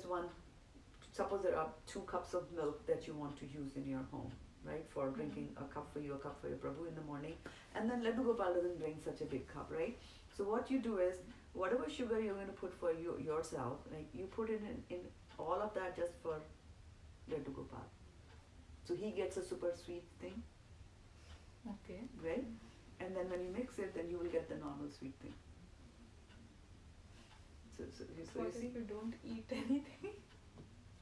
are 2 cups of milk that you want to use in your home, right? For drinking, a cup for you, a cup for your Prabhu in the morning, and then Laddu Gopal doesn't bring such a big cup, right? So what you do is, whatever sugar you're going to put for yourself, like you put it in all of that just for Laddu Gopal. So he gets a super sweet thing, Okay. right? And then when you mix it, then you will get the normal sweet thing. So What you see, if you don't eat anything?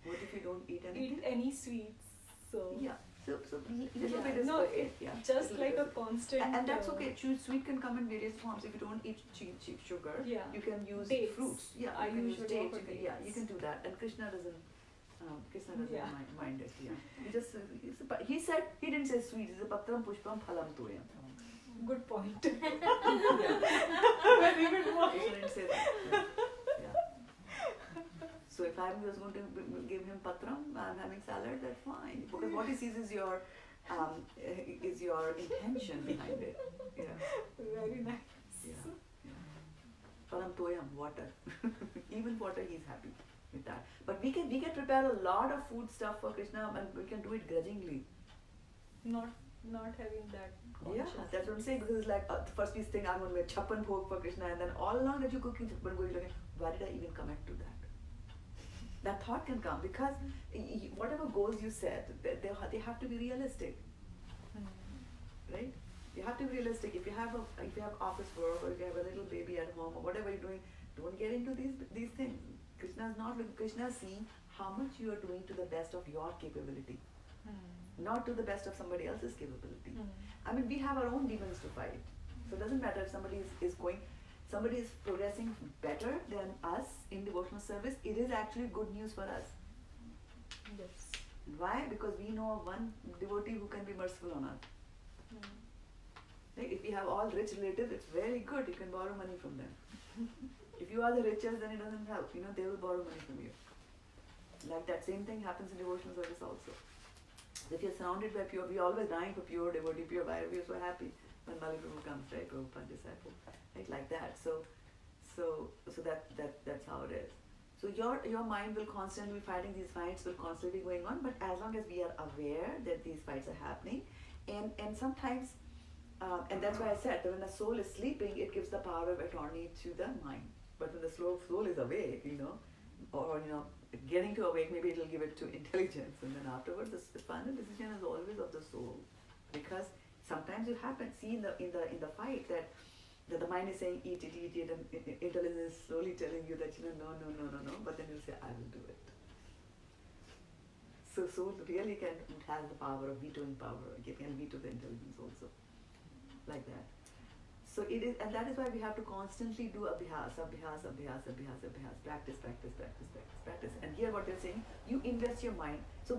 what if you don't eat anything? Eat any sweets? So Yeah. So little Yeah, bit is no, okay. it Yeah. just Little like bit a is- constant. and that's okay. Sweet can come in various forms. If you don't eat cheap sugar, Yeah. you can use Dates. fruits. Yeah, I you can use usually dates. offer Yeah, you dates. can do that. And Krishna doesn't. Yeah. Mind it. Yeah. He said he didn't say sweet. He said patram pushpam phalam toyam. Good point. Yeah. Very good point. Krishna didn't say that. Yeah. So if I was going to give him patram, I'm having salad. That's fine, because what he sees is your intention behind it. Yeah. Very nice. Yeah. Param toyam, water. Even water, he's happy with that. But we can prepare a lot of food stuff for Krishna, and we can do it grudgingly. Not having that. Yeah, that's what I'm saying. Because it's like first we think I'm going to make chappan bhog for Krishna, and then all along that you're cooking chappan bhog, you're like, why did I even commit to that? That thought can come because whatever goals you set, they have to be realistic, right? You have to be realistic. If you have office work, or if you have a little baby at home, or whatever you're doing, don't get into these things. Krishna is not looking. Krishna is seeing how much you are doing to the best of your capability, not to the best of somebody else's capability. I mean, we have our own demons to fight. So it doesn't matter if somebody is progressing better than us in devotional service. It is actually good news for us. Yes. Why? Because we know of one devotee who can be merciful on us. Like if we have all rich relatives, it's very good. You can borrow money from them. If you are the richest, then it doesn't help. You know, they will borrow money from you. Like that same thing happens in devotional service also. If you're surrounded by pure, we always dying for pure devotee, pure Vairava, we are so happy when Mali Prabhu comes, right? Prabhupada disciple, right? Like that. So that's how it is. So your mind will constantly be fighting, these fights will constantly be going on, but as long as we are aware that these fights are happening, and sometimes, and that's why I said that when the soul is sleeping, it gives the power of attorney to the mind. But when the soul is awake, you know, or you know, getting to awake, maybe it'll give it to intelligence, and then afterwards the final decision is always of the soul, because sometimes it happens. See in the fight that the mind is saying eat it, and intelligence is slowly telling you that you know no, but then you'll say I will do it. So soul really has the power of vetoing power. It can veto the intelligence also, like that. So it is, and that is why we have to constantly do abhyas, practice. And here what they're saying, you invest your mind. So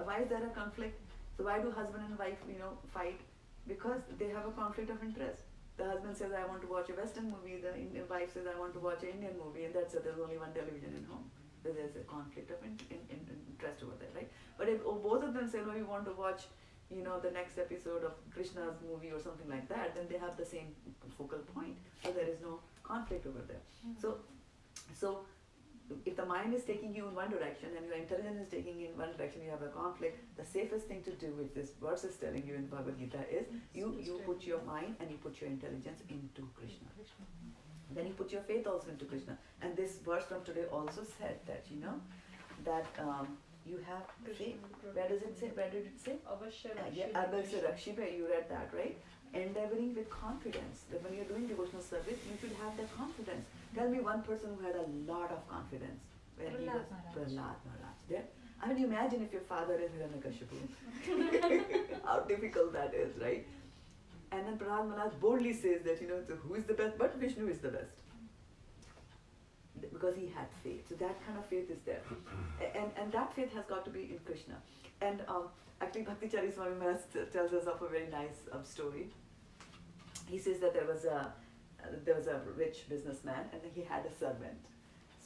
why is there a conflict? So why do husband and wife, you know, fight? Because they have a conflict of interest. The husband says, I want to watch a Western movie. The wife says, I want to watch an Indian movie, and that's it. There's only one television in home. So there's a conflict of interest over there, right? But if both of them say, no, we want to watch, you know, the next episode of Krishna's movie or something like that, then they have the same focal point. So there is no conflict over there. So if the mind is taking you in one direction and your intelligence is taking you in one direction, you have a conflict, the safest thing to do, which this verse is telling you in Bhagavad Gita, is you put your mind and you put your intelligence into Krishna. Then you put your faith also into Krishna. And this verse from today also said that, you know, that you have faith. Where did it say? Avashya Rakshibe, you read that, right? Endeavoring with confidence. That when you're doing devotional service, you should have that confidence. Tell me one person who had a lot of confidence when he was Prahlad Maharaj. There, I mean, imagine if your father is Hiranyakashipu. How difficult that is, right? And then Prahlad Maharaj boldly says that, so who is the best? But Vishnu is the best. Because he had faith. So that kind of faith is there. And that faith has got to be in Krishna. And actually Bhakti Swami Maharaj tells us of a very nice story. He says that there was a rich businessman and he had a servant.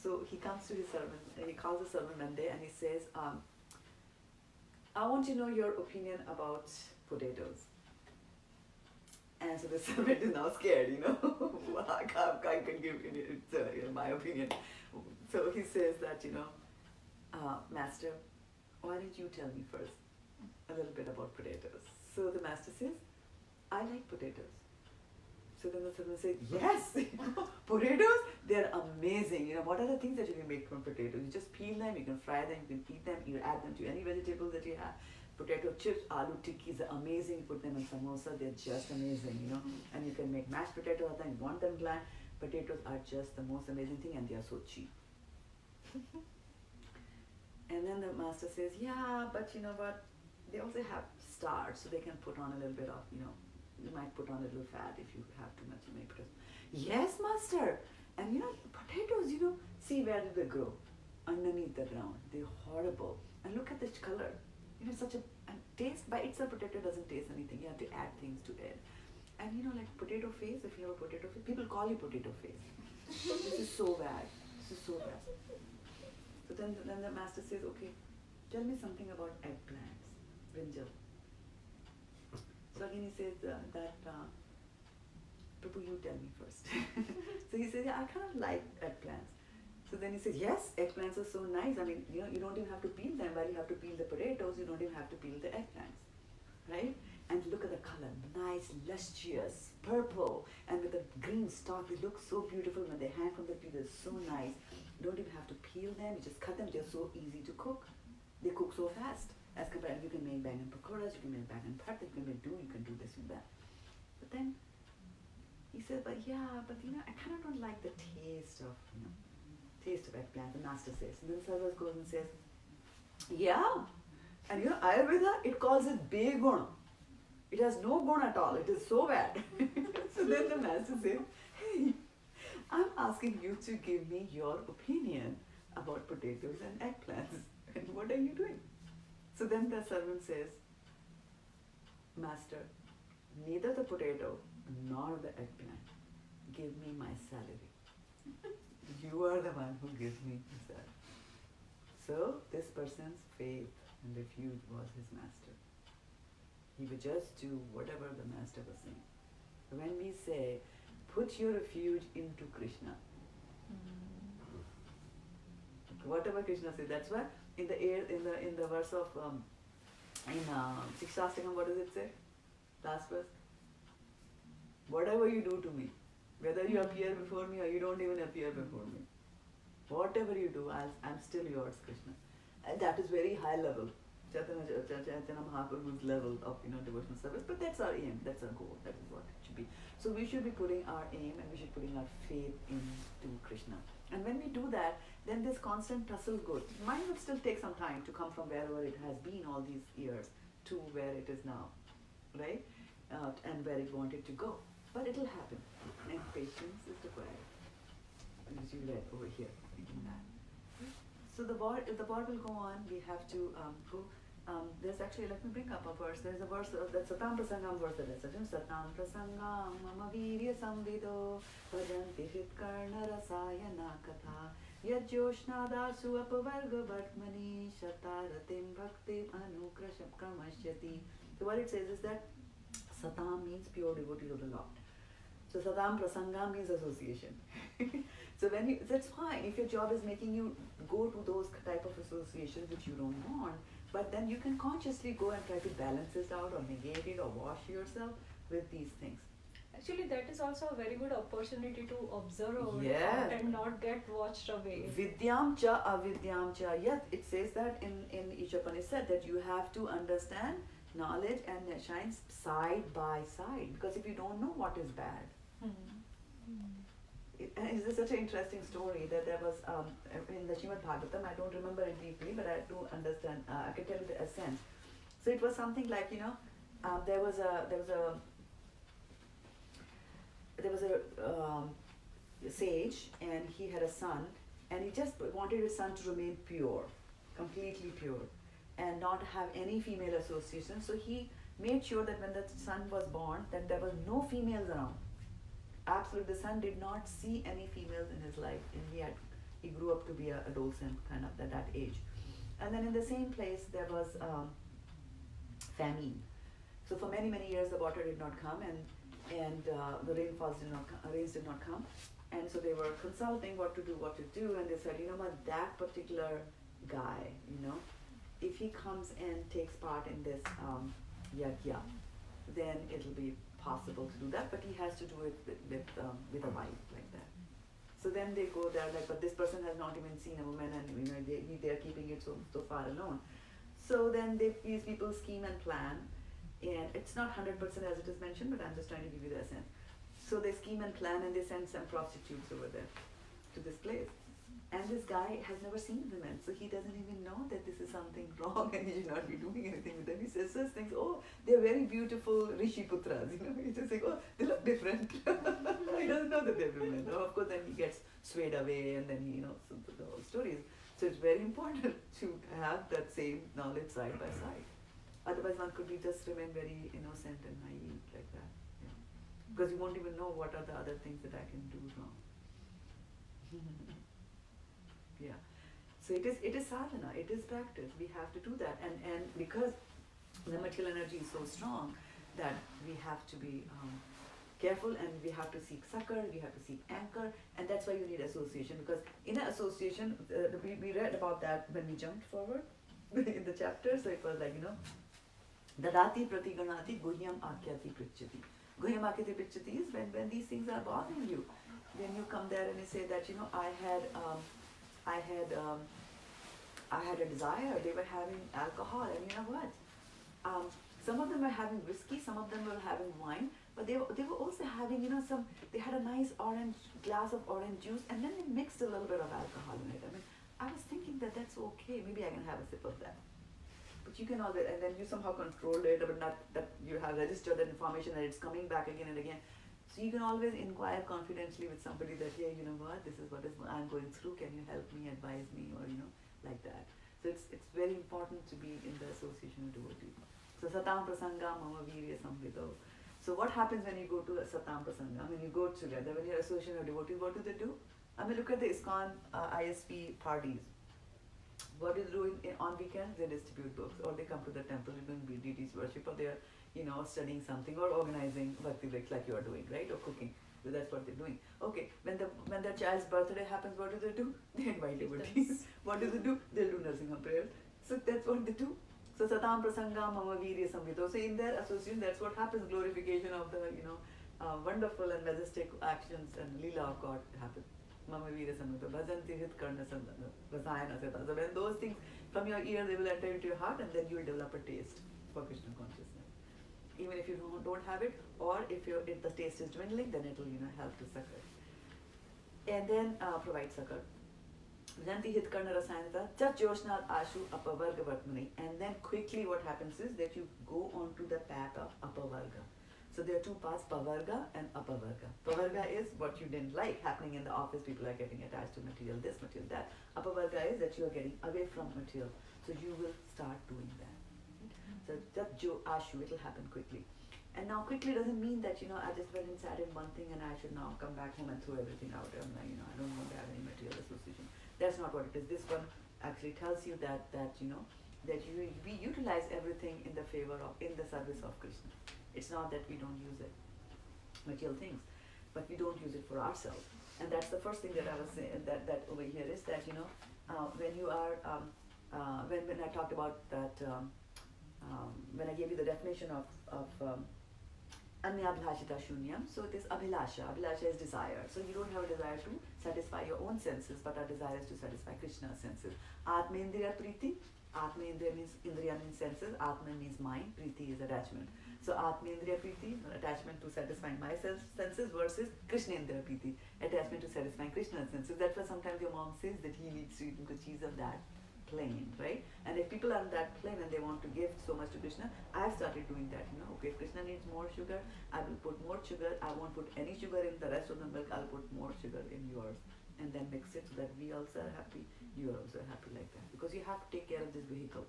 So he comes to his servant, he calls the servant one day and he says, I want to know your opinion about potatoes. And so the servant is now scared, I can give my opinion. So he says that, Master, why don't you tell me first a little bit about potatoes? So the master says, I like potatoes. So then the servant says, yes, potatoes, they're amazing. What are the things that you can make from potatoes? You just peel them, you can fry them, you can eat them, you add them to any vegetable that you have. Potato chips, aloo tikkis are amazing. Put them in samosa, they're just amazing, And you can make mashed potatoes, then you want them bland. Potatoes are just the most amazing thing and they are so cheap. And then the master says, yeah, but you know what? They also have starch, so they can put on a little bit of, you might put on a little fat if you have too much potatoes. Yes, master. And potatoes, see where do they grow? Underneath the ground. They're horrible. And look at the color. Such a taste by itself, potato doesn't taste anything. You have to add things to it. And like potato face, if you have a potato face, people call you potato face. This is so bad. This is so bad. So then the master says, okay, tell me something about eggplants, brinjal. So again he says Prabhu, you tell me first. So he says, yeah, I kind of like eggplants. So then he says, yes, eggplants are so nice. I mean, you don't even have to peel them. While you have to peel the potatoes, you don't even have to peel the eggplants, right? And look at the color, nice, lustrous, purple, and with the green stalk, they look so beautiful when they hang from the tree. They're so nice. You don't even have to peel them. You just cut them. They're so easy to cook. They cook so fast. As compared, you can make bangan pakoras, you can make bangan bhat, you can do this and that. But then he said, but I kind of don't like the taste of eggplant. The master says. And then Sarvas goes and says, yeah. And Ayurveda, it calls it beguna. It has no guna at all. It is so bad. So then the master says, hey, I'm asking you to give me your opinion about potatoes and eggplants. And what are you doing? So then the servant says, Master, neither the potato nor the eggplant. Give me my salary. You are the one who gives me the salary. So this person's faith and refuge was his master. He would just do whatever the master was saying. When we say, put your refuge into Krishna, whatever Krishna says, that's why in the verse of Shikshastakam, what does it say? Last verse. Whatever you do to me, whether you appear before me or you don't even appear before me, whatever you do, I'm still yours, Krishna. And that is very high level. Chaitanya Mahaprabhu's level of devotional service, but that's our aim, that's our goal, that is what it should be. So we should be putting our aim and we should be putting our faith into Krishna. And when we do that, then this constant tussle goes. Mine would still take some time to come from wherever it has been all these years to where it is now, right? And where it wanted to go. But it'll happen. And patience is required. As you read over here, thinking that. So the war will go on. We have to go. There's actually, let me bring up a verse. There's a verse, that's Satam Prasangam verse that I said. Satam Prasangam Mama Virya Samvido Vadanti Hitkarna Rasayana Katha Yajoshnadasu Apavarga Vatmani Shataratim Bhakti Anukrasham Kramashyati. So what it says is that Satam means pure devotee of the Lord. So Satam Prasangam means association. So that's fine if your job is making you go to those type of associations which you don't want, but then you can consciously go and try to balance it out or negate it or wash yourself with these things. Actually, that is also a very good opportunity to observe our Yes. thought and not get watched away. Vidyam cha avidyam cha. Yes, it says that in each Upanishad that you have to understand knowledge and shines side by side, because if you don't know what is bad. It's such an interesting story that there was in the Srimad Bhagavatam. I don't remember it deeply, but I do understand. I can tell you the essence. So it was something like there was a there was a sage, and he had a son, and he just wanted his son to remain pure, completely pure, and not have any female association. So he made sure that when the son was born, that there was no females around. Absolutely, the son did not see any females in his life, and he grew up to be an adolescent, kind of at that age. And then in the same place there was famine. So for many years the water did not come, and the rains did not come, and so they were consulting what to do, and they said, you know what, that particular guy, if he comes and takes part in this yajna, then it'll be possible to do that, but he has to do it with a wife like that. So then they go there, like, but this person has not even seen a woman, and they're keeping it so far alone. So then these people scheme and plan, and it's not 100% as it is mentioned, but I'm just trying to give you the essence. So they scheme and plan, and they send some prostitutes over there to this place. And this guy has never seen women, so he doesn't even know that this is something wrong and he should not be doing anything with them. He says things, oh, they're very beautiful Rishi Putras, He's just like, oh, they look different. He doesn't know that they're women. Of course, then he gets swayed away, and then so the whole stories. So it's very important to have that same knowledge side by side. Otherwise, one could just remain very innocent and naive like that. Because you won't even know what are the other things that I can do wrong. Yeah. So it is sadhana, it is practice. We have to do that. And because the material energy is so strong that we have to be careful, and we have to seek succor, we have to seek anchor, and that's why you need association. Because in an association, we read about that when we jumped forward in the chapter. So it was like, Dadati pratiganati guhyam akyati prichati. Guhyam akyati prichati is when these things are bothering you. When you come there and you say that, I had a desire. They were having alcohol, and you know what? Some of them were having whiskey, some of them were having wine, but they were also having, they had a nice glass of orange juice, and then they mixed a little bit of alcohol in it. I mean, I was thinking that that's okay. Maybe I can have a sip of that. But you can always, and then you somehow controlled it, but not that you have registered that information and it's coming back again and again. So you can always inquire confidentially with somebody that, yeah, you know what, this is what I'm going through, can you help me, advise me, or like that. So it's very important to be in the association of devotees. So satam prasanga mama virya samvido. So what happens when you go to a satam prasanga? I mean, you go together, when you're association of devotees, what do? I mean, look at the ISKCON ISP parties. What do they do on weekends? They distribute books, or they come to the temple and doing deities worship, or they're studying something, or organizing bhakti breaks like you are doing, right? Or cooking. So that's what they're doing. Okay, when their child's birthday happens, what do? They invite devotees. What do? They'll do nursing home prayers. So that's what they do. So satam prasanga mama virya samvito. So in their association, that's what happens. Glorification of the wonderful and majestic actions and lila of God happens. Mama virya samvito. Bhajanti hit karna vasayana seta. So when those things from your ear, they will enter into your heart, and then you will develop a taste for Krishna consciousness. Even if you don't have it, or if the taste is dwindling, then it will help to succor. And then provide succor. Janti hit karna rasayanata chat joshnal ashu apavarga vartmani. And then quickly what happens is that you go on to the path of apavarga. So there are two paths, pavarga and apavarga. Pavarga is what you didn't like happening in the office. People are getting attached to material, this, material, that. Apavarga is that you are getting away from material. So you will start doing that. So that ashu, it will happen quickly. And now quickly doesn't mean that, I just went and sat in one thing and I should now come back home and throw everything out. I don't want to have any material association. That's not what it is. This one actually tells you that we utilize everything in the service of Krishna. It's not that we don't use it, material things, but we don't use it for ourselves. And that's the first thing that I was saying, that over here is that, when you are, when I talked about that, when I gave you the definition of Anyabhlashita Shunyam, so it is Abhilasha. Abhilasha is desire. So you don't have a desire to satisfy your own senses, but our desire is to satisfy Krishna's senses. Atmendriya Priti. Atmendriya means Indriya means senses. Atman means mind. Priti is attachment. So Atmendriya Priti, attachment to satisfying my senses, versus Krishnendriya Priti, attachment to satisfying Krishna's senses. That's why sometimes your mom says that he needs to eat because she's of that plane, right? And if people are on that plane and they want to give so much to Krishna, I've started doing that. Okay, if Krishna needs more sugar, I will put more sugar. I won't put any sugar in the rest of the milk. I'll put more sugar in yours, and then mix it so that we also are happy. You are also happy like that, because you have to take care of this vehicle,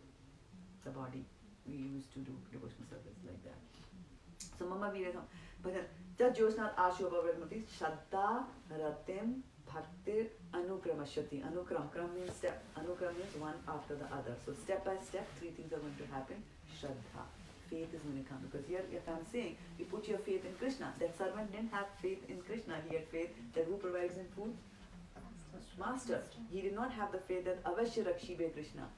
the body. We used to do devotional service like that. So Mama Veera, but Jat Josnath Ashu Bhavramati Shraddha Ratim Bhaktir Anukramashati. Kram means step. Anukram means one after the other. So step by step, three things are going to happen. Shraddha. Faith is going to come. Because here, if I'm saying, you put your faith in Krishna. That servant didn't have faith in Krishna. He had faith that who provides him food? Master. He did not have the faith that Avashya Rakshibe Krishna.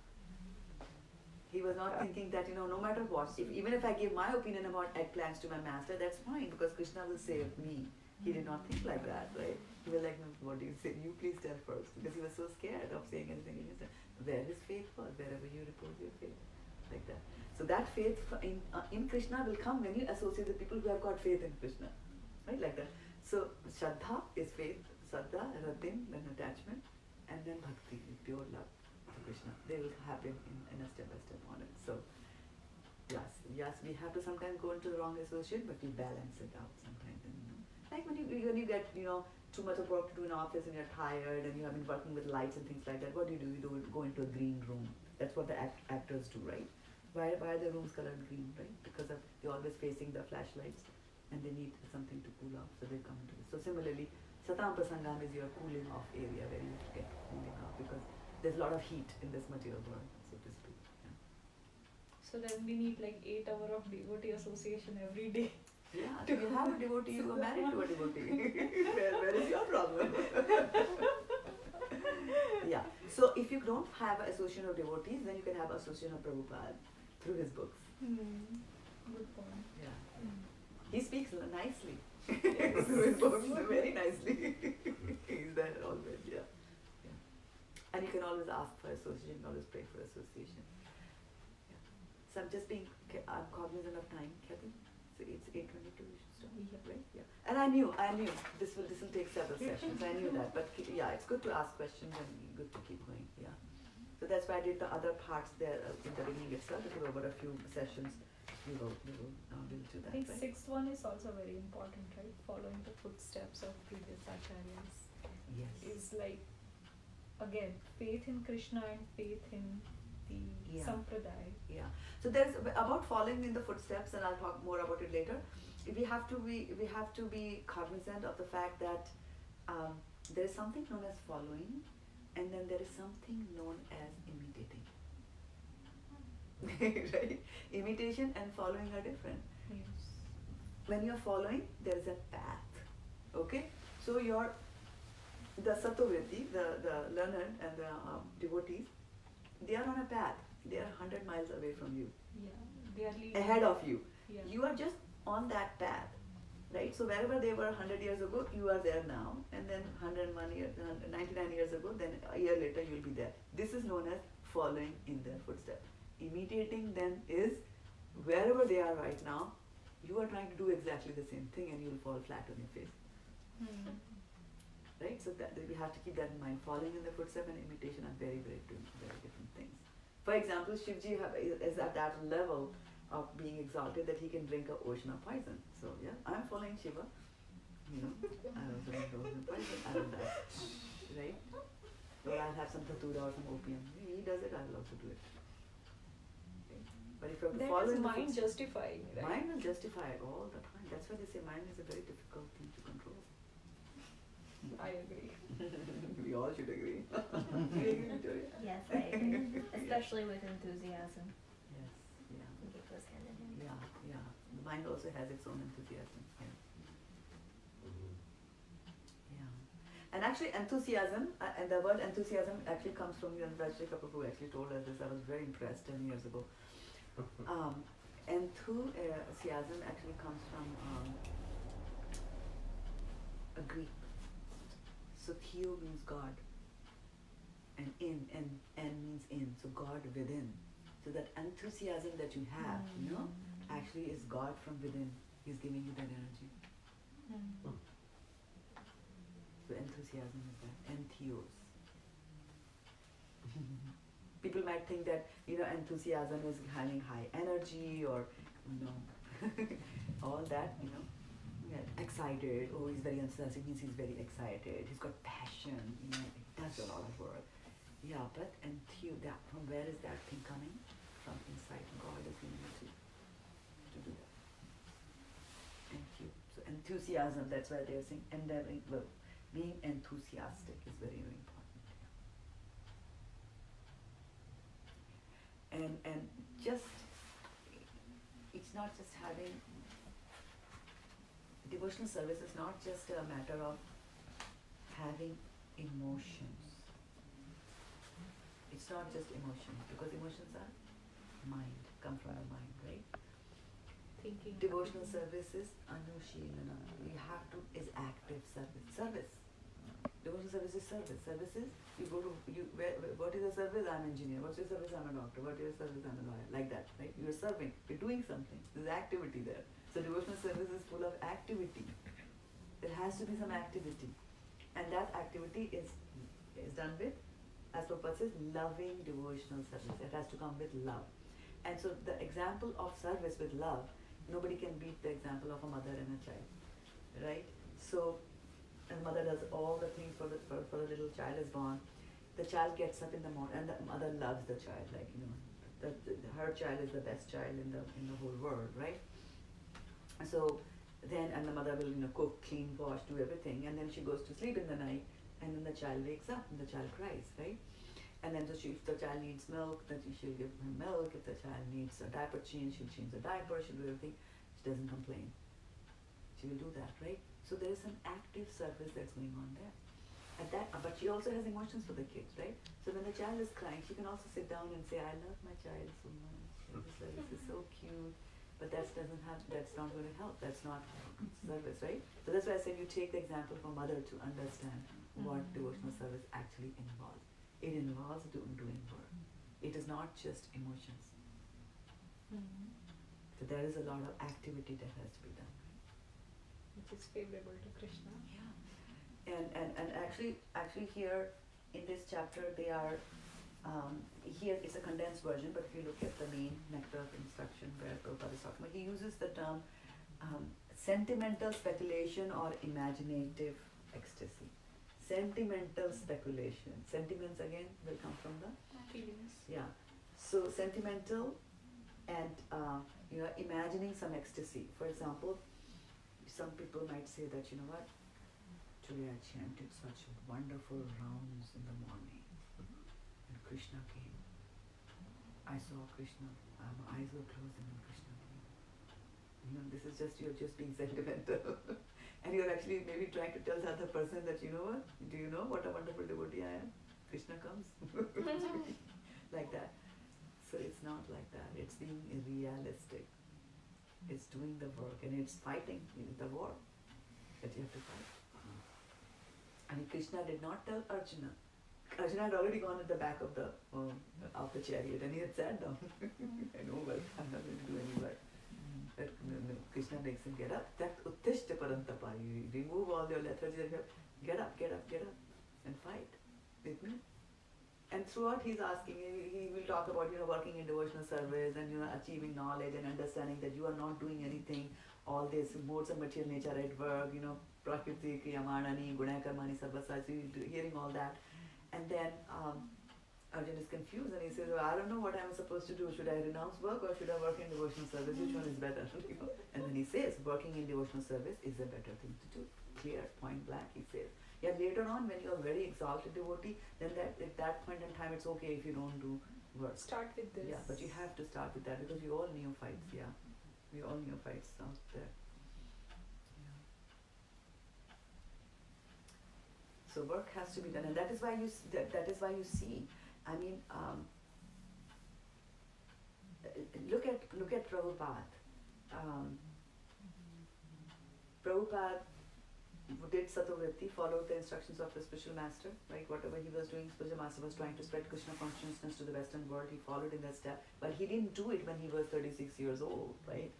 He was not thinking that, no matter what, even if I give my opinion about eggplants to my master, that's fine, because Krishna will save me. He did not think like that, right? He was like, no, what do you say? You please tell first. Because he was so scared of saying anything against him. Where his faith was, wherever you repose your faith. Like that. So that faith in Krishna will come when you associate the people who have got faith in Krishna. Right? Like that. So Shraddha is faith, Shraddha, Ratim, then attachment, and then Bhakti, pure love to Krishna. They will happen in a step-by-step order. So yes, we have to sometimes go into the wrong association, but we balance it out sometimes. Like when you get, too much of work to do in office and you're tired and you have been working with lights and things like that, what do? You go into a green room. That's what the actors do, right? Why are the rooms colored green, right? Because they're always facing the flashlights and they need something to cool off, so they come into this. So similarly, Satam Prasangam is your cooling off area where you get cooling off, because there's a lot of heat in this material world, so to speak. Yeah. So then we need like 8 hours of devotee association every day. Yeah, if you have a devotee, you are married to a devotee. Where is your problem? Yeah. So if you don't have an association of devotees, then you can have association of Prabhupada through his books. Good point. Yeah. He speaks nicely through his books, very nicely. He's there always, yeah. And you can always ask for association, you can always pray for association. Yeah. So I'm cognizant of time, Kathy. So it's 8:22, we should stop, right? Yeah. And I knew this will take several sessions. I knew that, but yeah, it's good to ask questions and good to keep going. Yeah. So that's why I did the other parts there in the beginning itself. If you over a few sessions, we will do that. I think right? sixth one is also very important, right? Following the footsteps of previous acharyas Yes. is like, again, faith in Krishna and faith in the sampradaya. Yeah. So there's about following in the footsteps, and I'll talk more about it later. We have to be cognizant of the fact that there is something known as following, and then there is something known as imitating. Right? Imitation and following are different. Yes. When you're following, there is a path. Okay? So the Satovritti, the learned and the devotees, they are on a path. They are 100 miles away from you. Yeah. They are leading. Ahead of you. Yeah. You are just on that path. Right? So wherever they were 100 years ago, you are there now. And then 99 years ago, then a year later you'll be there. This is known as following in their footsteps. Imitating them is wherever they are right now, you are trying to do exactly the same thing and you'll fall flat on your face. Right? So that we have to keep that in mind. Following in the footsteps and imitation are very, very different things. For example, Shivji is at that level of being exalted that he can drink an ocean of poison. So yeah, I'm following Shiva. I also drink the ocean of poison. I will die. Right? Or I'll have some tatura or some opium. He does it, I will also do it. Okay? But if you have to follow that is in the mind footsteps, justifying, right? mind will justify it all the time. That's why they say mind is a very difficult thing to control. I agree. We all should agree. You agree, Victoria? Yes, I agree. Especially with enthusiasm. Yes, yeah. I think it goes hand in hand. Yeah. The mind also has its own enthusiasm. Yeah. Mhm. Yeah. And actually enthusiasm, and the word enthusiasm actually comes from Rajshekha Prabhu actually told us this. I was very impressed 10 years ago. Enthusiasm actually comes from a Greek. So Theo means God, and N means in, so God within. So that enthusiasm that you have, actually is God from within. He's giving you that energy. So enthusiasm is that. Entheos. People might think that, enthusiasm is having high energy or, all that, excited. Oh, he's very enthusiastic, means he's very excited. He's got passion, it does a lot of work. Yeah, but from where is that thing coming? From inside. God is giving it to do that. So enthusiasm, that's why they're saying endeavoring, well, being enthusiastic is very, very important. And just, it's not just having, devotional service is not just a matter of having emotions. It's not just emotions, because emotions are mind, come from the mind, right? Thinking. Devotional service is anushilana. You have to, is active service. Service. Devotional service is service. Service is, you go to, what is your service? I'm an engineer. What's your service? I'm a doctor. What is your service? I'm a lawyer. Like that, right? You're serving. You're doing something. There's activity there. So devotional service is full of activity. There has to be some activity. And that activity is done with, as Prabhupada says, loving devotional service. It has to come with love. And so the example of service with love, nobody can beat the example of a mother and a child, right? So, and the mother does all the things for the little child is born. The child gets up in the morning, and the mother loves the child, like, her child is the best child in the whole world, right? So then, and the mother will, cook, clean, wash, do everything, and then she goes to sleep in the night, and then the child wakes up and the child cries, right? And then so if the child needs milk, then she'll give him milk. If the child needs a diaper change, she'll change the diaper, she'll do everything. She doesn't complain. She will do that, right? So there is some active service that's going on there. But she also has emotions for the kids, right? So when the child is crying, she can also sit down and say, I love my child so much. This service is so cute. But that's not going to help. That's not service, right? So that's why I said you take the example of a mother to understand what devotional service actually involves. It involves doing work. It is not just emotions. So there is a lot of activity that has to be done. Which is favorable to Krishna. Yeah. And actually here in this chapter they are, here it's a condensed version, but if you look at the main nectar of instruction where Prabhupada is talking about, he uses the term sentimental speculation or imaginative ecstasy. Sentimental speculation. Sentiments again will come from the Feelings. yeah. So sentimental and imagining some ecstasy. For example, some people might say that, today I chanted such wonderful rounds in the morning, and Krishna came. I saw Krishna. My eyes were closed and then Krishna came. This is just, you're just being sentimental. And you're actually maybe trying to tell the other person that, do you know what a wonderful devotee I am? Krishna comes. Like that. So it's not like that. It's being realistic. It's doing the work and it's fighting the war that you have to fight. I mean, Krishna did not tell Arjuna. Arjuna had already gone at the back of the chariot and he had sat down. I know, but I'm not going to do any work. But Krishna makes him get up. That uttishta parantapa. You remove all your lethargy. Get up, and fight with me. And throughout he's asking, he will talk about working in devotional service and achieving knowledge and understanding that you are not doing anything. All this modes of material nature at work, prakriti, kriyamanani, gunakarmani, sarvasa. So hearing all that, and then Arjun is confused and he says, I don't know what I'm supposed to do. Should I renounce work or should I work in devotional service? Which one is better? And then he says, working in devotional service is a better thing to do. Clear, point blank, he says. Yeah, later on when you're a very exalted devotee, then at that point in time it's okay if you don't do work. Start with this. Yeah, but you have to start with that because we're all neophytes, yeah. We're all neophytes out there. Yeah. So work has to be done, and that is why you see. I mean, look at Prabhupada. Prabhupada did Satovritti, followed the instructions of the spiritual master, right? Whatever he was doing, spiritual master was trying to spread Krishna consciousness to the Western world. He followed in that step, but he didn't do it when he was 36 years old, right?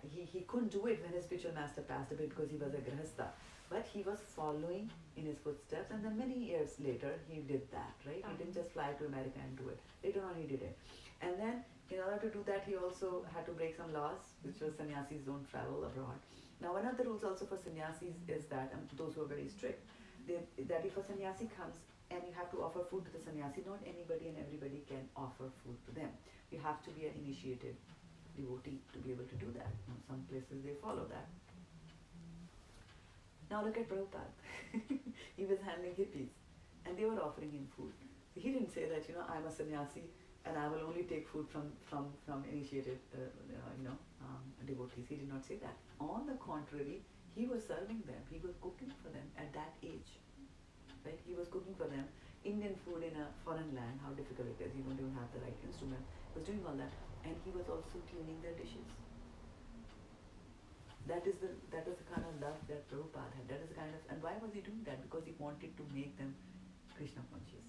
he couldn't do it when his spiritual master passed away because he was a grihastha. But he was following in his footsteps, and then many years later he did that, right? He didn't just fly to America and do it. Later on he did it. And then in order to do that, he also had to break some laws, which was sannyasis don't travel abroad. Now one of the rules also for sannyasis is that, and those who are very strict, that if a sannyasi comes and you have to offer food to the sannyasi, not anybody and everybody can offer food to them. You have to be an initiated devotee to be able to do that. In some places they follow that. Now look at Prabhupada. He was handling hippies and they were offering him food. He didn't say that, I'm a sannyasi and I will only take food from initiated devotees. He did not say that. On the contrary, he was serving them. He was cooking for them at that age. Right? He was cooking for them Indian food in a foreign land, how difficult it is. You don't even have the right instrument. He was doing all that. And he was also cleaning their dishes. That is the kind of love that Prabhupada had. That is the kind of, and why was he doing that? Because he wanted to make them Krishna conscious.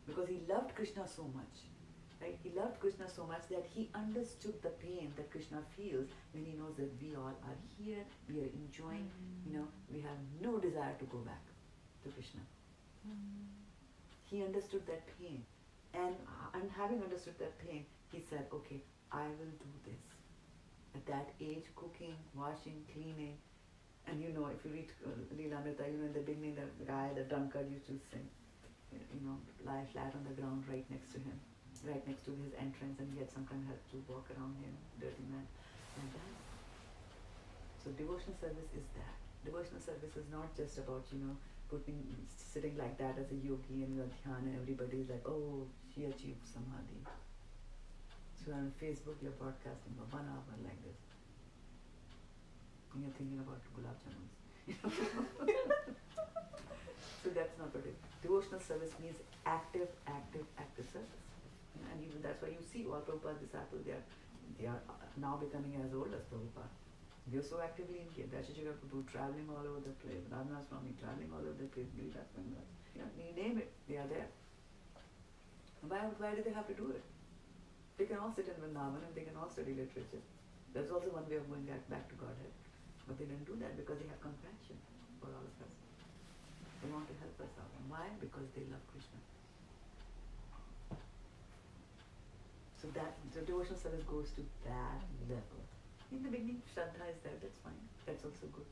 Because he loved Krishna so much. Right? He loved Krishna so much that he understood the pain that Krishna feels when he knows that we all are here, we are enjoying, we have no desire to go back to Krishna. He understood that pain. And having understood that pain, he said, okay, I will do this. At that age, cooking, washing, cleaning. And if you read Leelamrita, in the beginning, the guy, the drunkard, used to sing, lie flat on the ground right next to him, right next to his entrance, and he had sometimes had to walk around him, dirty man, and that. So devotional service is that. Devotional service is not just about, sitting like that as a yogi and your dhyana, and everybody is like, oh, she achieved samadhi. So on Facebook, you're broadcasting for 1 hour like this. And you're thinking about gulab jamuns. So that's not what it is. Devotional service means active service. And even that's why you see all Prabhupada's disciples, they are now becoming as old as Prabhupada. They're so actively engaged. Dashajiga Prabhu traveling all over the place, Radhanath Swami traveling all over the place, Giridas Mangal. You name it, they are there. Why do they have to do it? They can all sit in Vrindavan and they can all study literature. That's also one way of going back to Godhead. But they didn't do that because they have compassion for all of us. They want to help us out. And why? Because they love Krishna. So that the devotional service goes to that level. In the beginning, Shraddha is there, that's fine. That's also good.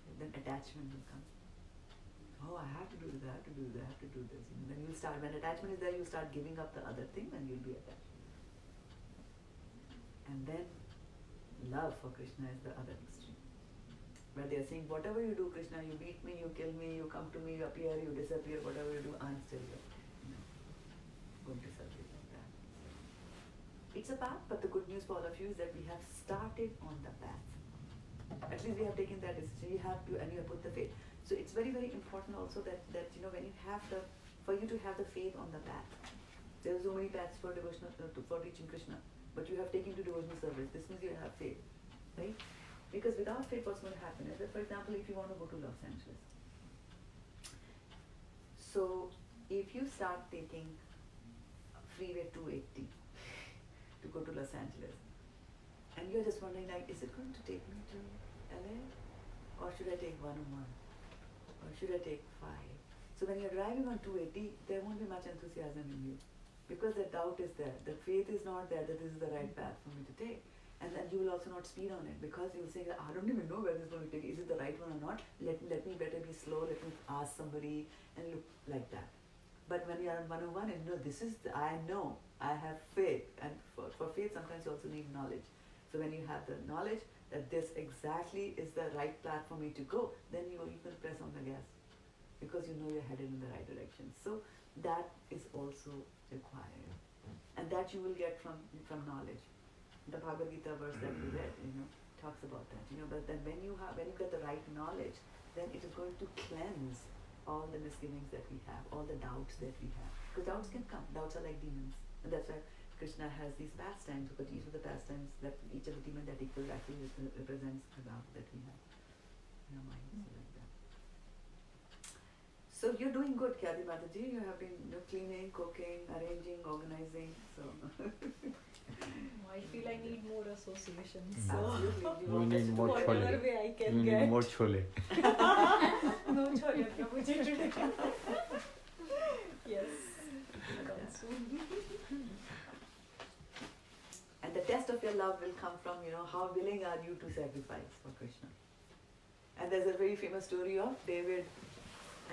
And then attachment will come. Oh, I have to do this, I have to do this, I have to do this. And then you'll start, when attachment is there, you start giving up the other thing and you'll be attached. And then love for Krishna is the other extreme. Where they are saying, whatever you do, Krishna, you beat me, you kill me, you come to me, you appear, you disappear, whatever you do, I'm still here. Going to serve you like that. It's a path, but the good news for all of you is that we have started on the path. At least we have taken that decision. You have to, and you have put the faith. So it's very, very important also that when you have for you to have the faith on the path. There are so many paths for devotional, for reaching Krishna, but you have taken to devotional service. This means you have faith, right? Because without faith, what's going to happen is that, for example, if you want to go to Los Angeles, so if you start taking Freeway 280 to go to Los Angeles, and you're just wondering, like, is it going to take me to LA? Or should I take 101? Or should I take 5? So when you're driving on 280, there won't be much enthusiasm in you. Because the doubt is there. The faith is not there that this is the right path for me to take. And then you will also not speed on it because you'll say, I don't even know where this is going to take. Is it the right one or not? Let me better be slow. Let me ask somebody and look like that. But when you're on 101 and I know, I have faith. And for faith, sometimes you also need knowledge. So when you have the knowledge that this exactly is the right path for me to go, then you will press on the gas because you know you're headed in the right direction. So that is also required. And that you will get from knowledge. The Bhagavad Gita verse that we read, talks about that. But then when you get the right knowledge, then it is going to cleanse all the misgivings that we have, all the doubts that we have. Because doubts can come. Doubts are like demons. And that's why Krishna has these pastimes, because each of the pastimes, that each of the demon that he kills actually represents the doubt that we have in our minds. Like that. So you're doing good, Khyati Mataji. You have been cleaning, cooking, arranging, organizing. So I feel I need more associations. Absolutely. You need more whatever chole. way I You can need get. more chole. No chole Prabhuji today. Yes. Come soon. And the test of your love will come from, how willing are you to sacrifice for Krishna. And there's a very famous story of David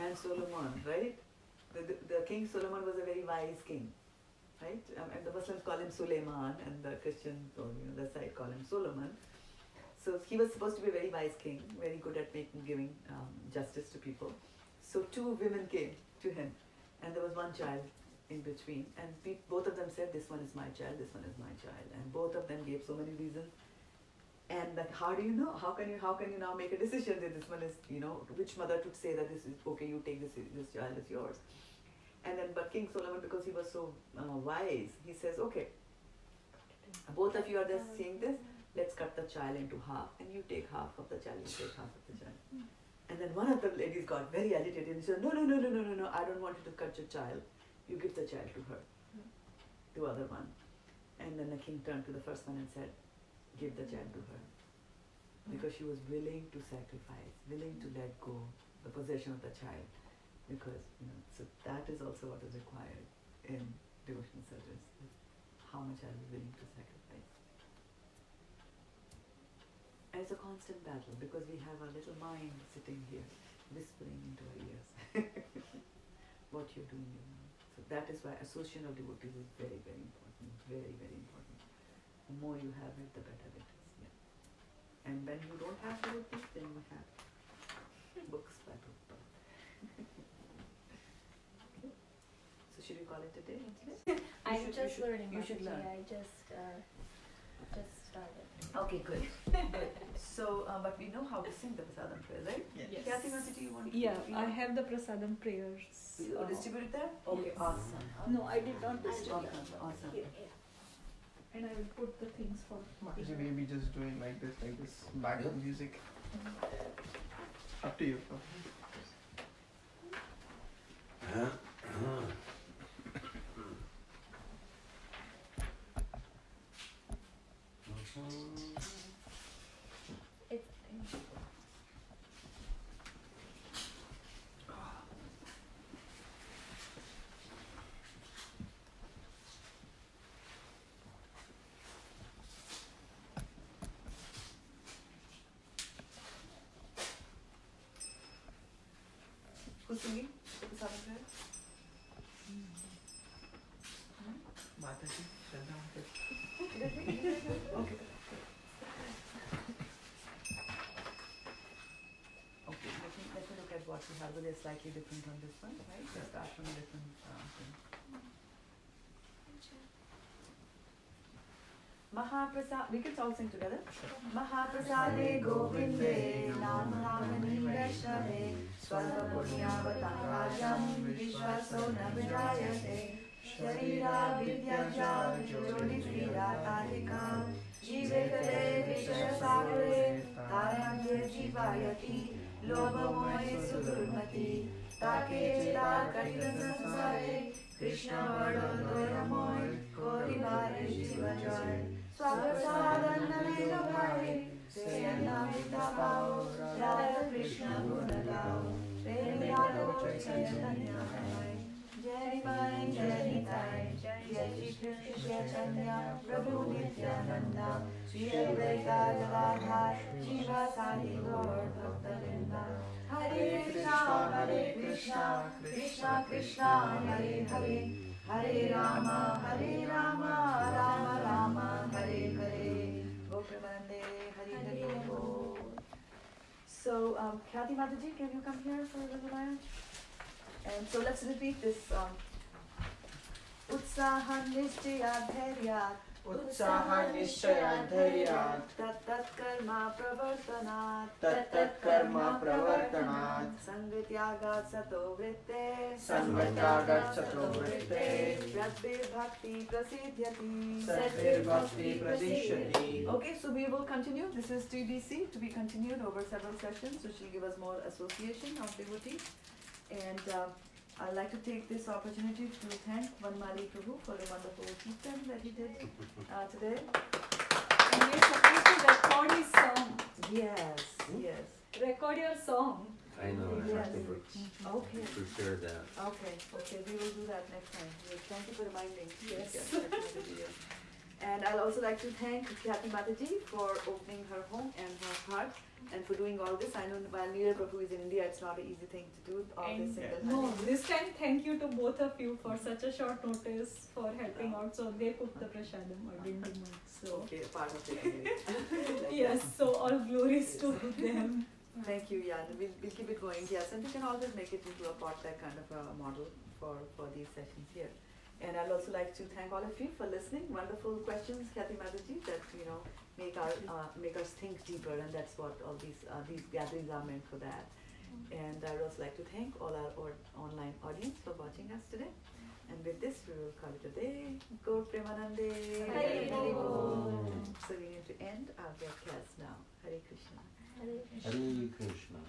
and Solomon, right? The King Solomon was a very wise king, right? And the Muslims call him Suleiman, and the Christians, or the side call him Solomon. So he was supposed to be a very wise king, very good at giving justice to people. So two women came to him, and there was one child in between, and both of them said, "This one is my child, this one is my child," and both of them gave so many reasons. And like, how do you know? How can you now make a decision that this one is, which mother would say that this is okay? You take this child is yours. And then, but King Solomon, because he was so wise, he says, "Okay, both of you are just seeing this. Let's cut the child into half, and you take half of the child, you take half of the child." And then one of the ladies got very agitated and said, "No, I don't want you to cut your child. You give the child to her, the other one." And then the king turned to the first one and said, "Give the child to her." Because she was willing to sacrifice, willing to let go the possession of the child. Because, so that is also what is required in devotional service. How much are we willing to sacrifice? And it's a constant battle because we have our little mind sitting here, whispering into our ears what you're doing. So that is why association of devotees is very, very important. Very, very important. The more you have it, the better it is. Yeah. And when you don't have devotees, then you have books by Prabhupada. Okay. So should we call it a day? I'm just learning. You should Mataji. learn. I just started. Okay, good. Good. So, but we know how to sing the Prasadam prayer, right? Yes. Kathy, Mataji, you want to Yeah, I have the prasadam prayers. You distribute it there? Okay, Yes. awesome. No, I did not distribute. Awesome. And I will put the things for Mataji may be just doing like this background music. Up to you. It's Who's singing the Prasadam prayer? Mataji, Shraddha. Okay. Okay, let me look at what we have. They're slightly different on this one, right? They start from a different thing. Mahaprasad, we can all sing together. Mahaprasade Govinde Nam Ramani Vaishnave Swarva Punyavatam Rajam Vishwaso Navijayate Sharira Vidyajal Joli Krida Adhikam Jive Kale Vishaya Sagare Taranjya Jivayati Loba Mohe Sudurmati Take Chita Katika Sansare Krishna Vado Doya Moy Kori Vare Jivajoy Swaprasadan Nalena Bhai Seyana Vita Pao Radha Krishna Gunagao Premyado Chaitanya Jai Mai Jai Nitai Jai Shri Krishna Chaitanya Prabhu Nityananda Shri Advaita Gadadhar Shiva Sadi Gaur Bhaktavinda Hare Krishna Krishna Krishna Hare Hare Hare Rama Rama Rama Hare Hare Gopremanande Hare Hare Go. So, Kathy Mataji, can you come here for a little while? And so let's repeat this. Utsahan Nishchayadharyat Utsaha Nishchayadharyat Tat Karma Pravartanat Tat Karma Pravartanat Sangatyagat Sato Vritte Sangatyagat Sato Vritte Pradbir Bhakti Prasidhyati Satvir Bhakti Pradishyati. Okay, so we will continue. This is TDC to be continued over several sessions, which will give us more association of devotees. And I'd like to take this opportunity to thank Vanmali Prabhu for the wonderful kirtan that he did today. And we're supposed to record his song. Yes, yes. Record your song. I know, I have to Okay. prepare that. Okay, we will do that next time. Yes, thank you for reminding. Yes. Yes. And I'll also like to thank Kathy Mataji for opening her home and her heart and for doing all this. I know while Neera Prabhu is in India, it's not an easy thing to do all this And single-handedly. this time, thank you to both of you for such a short notice for helping out. So they cooked the prasadam. I didn't do much. So Okay, part of it. yes, so all glories to them. Thank you, Jan. We'll keep it going. Yes, and we can always make it into a potluck kind of a model for these sessions here. And I'd also like to thank all of you for listening. Wonderful questions, Kathy Mataji, that make us think deeper, and that's what all these gatherings are meant for that. And I'd also like to thank all our online audience for watching us today. And with this, we will call it a day. Gaur Premanande. Hare Bol. So we need to end our broadcast now. Hare Krishna. Hare Krishna.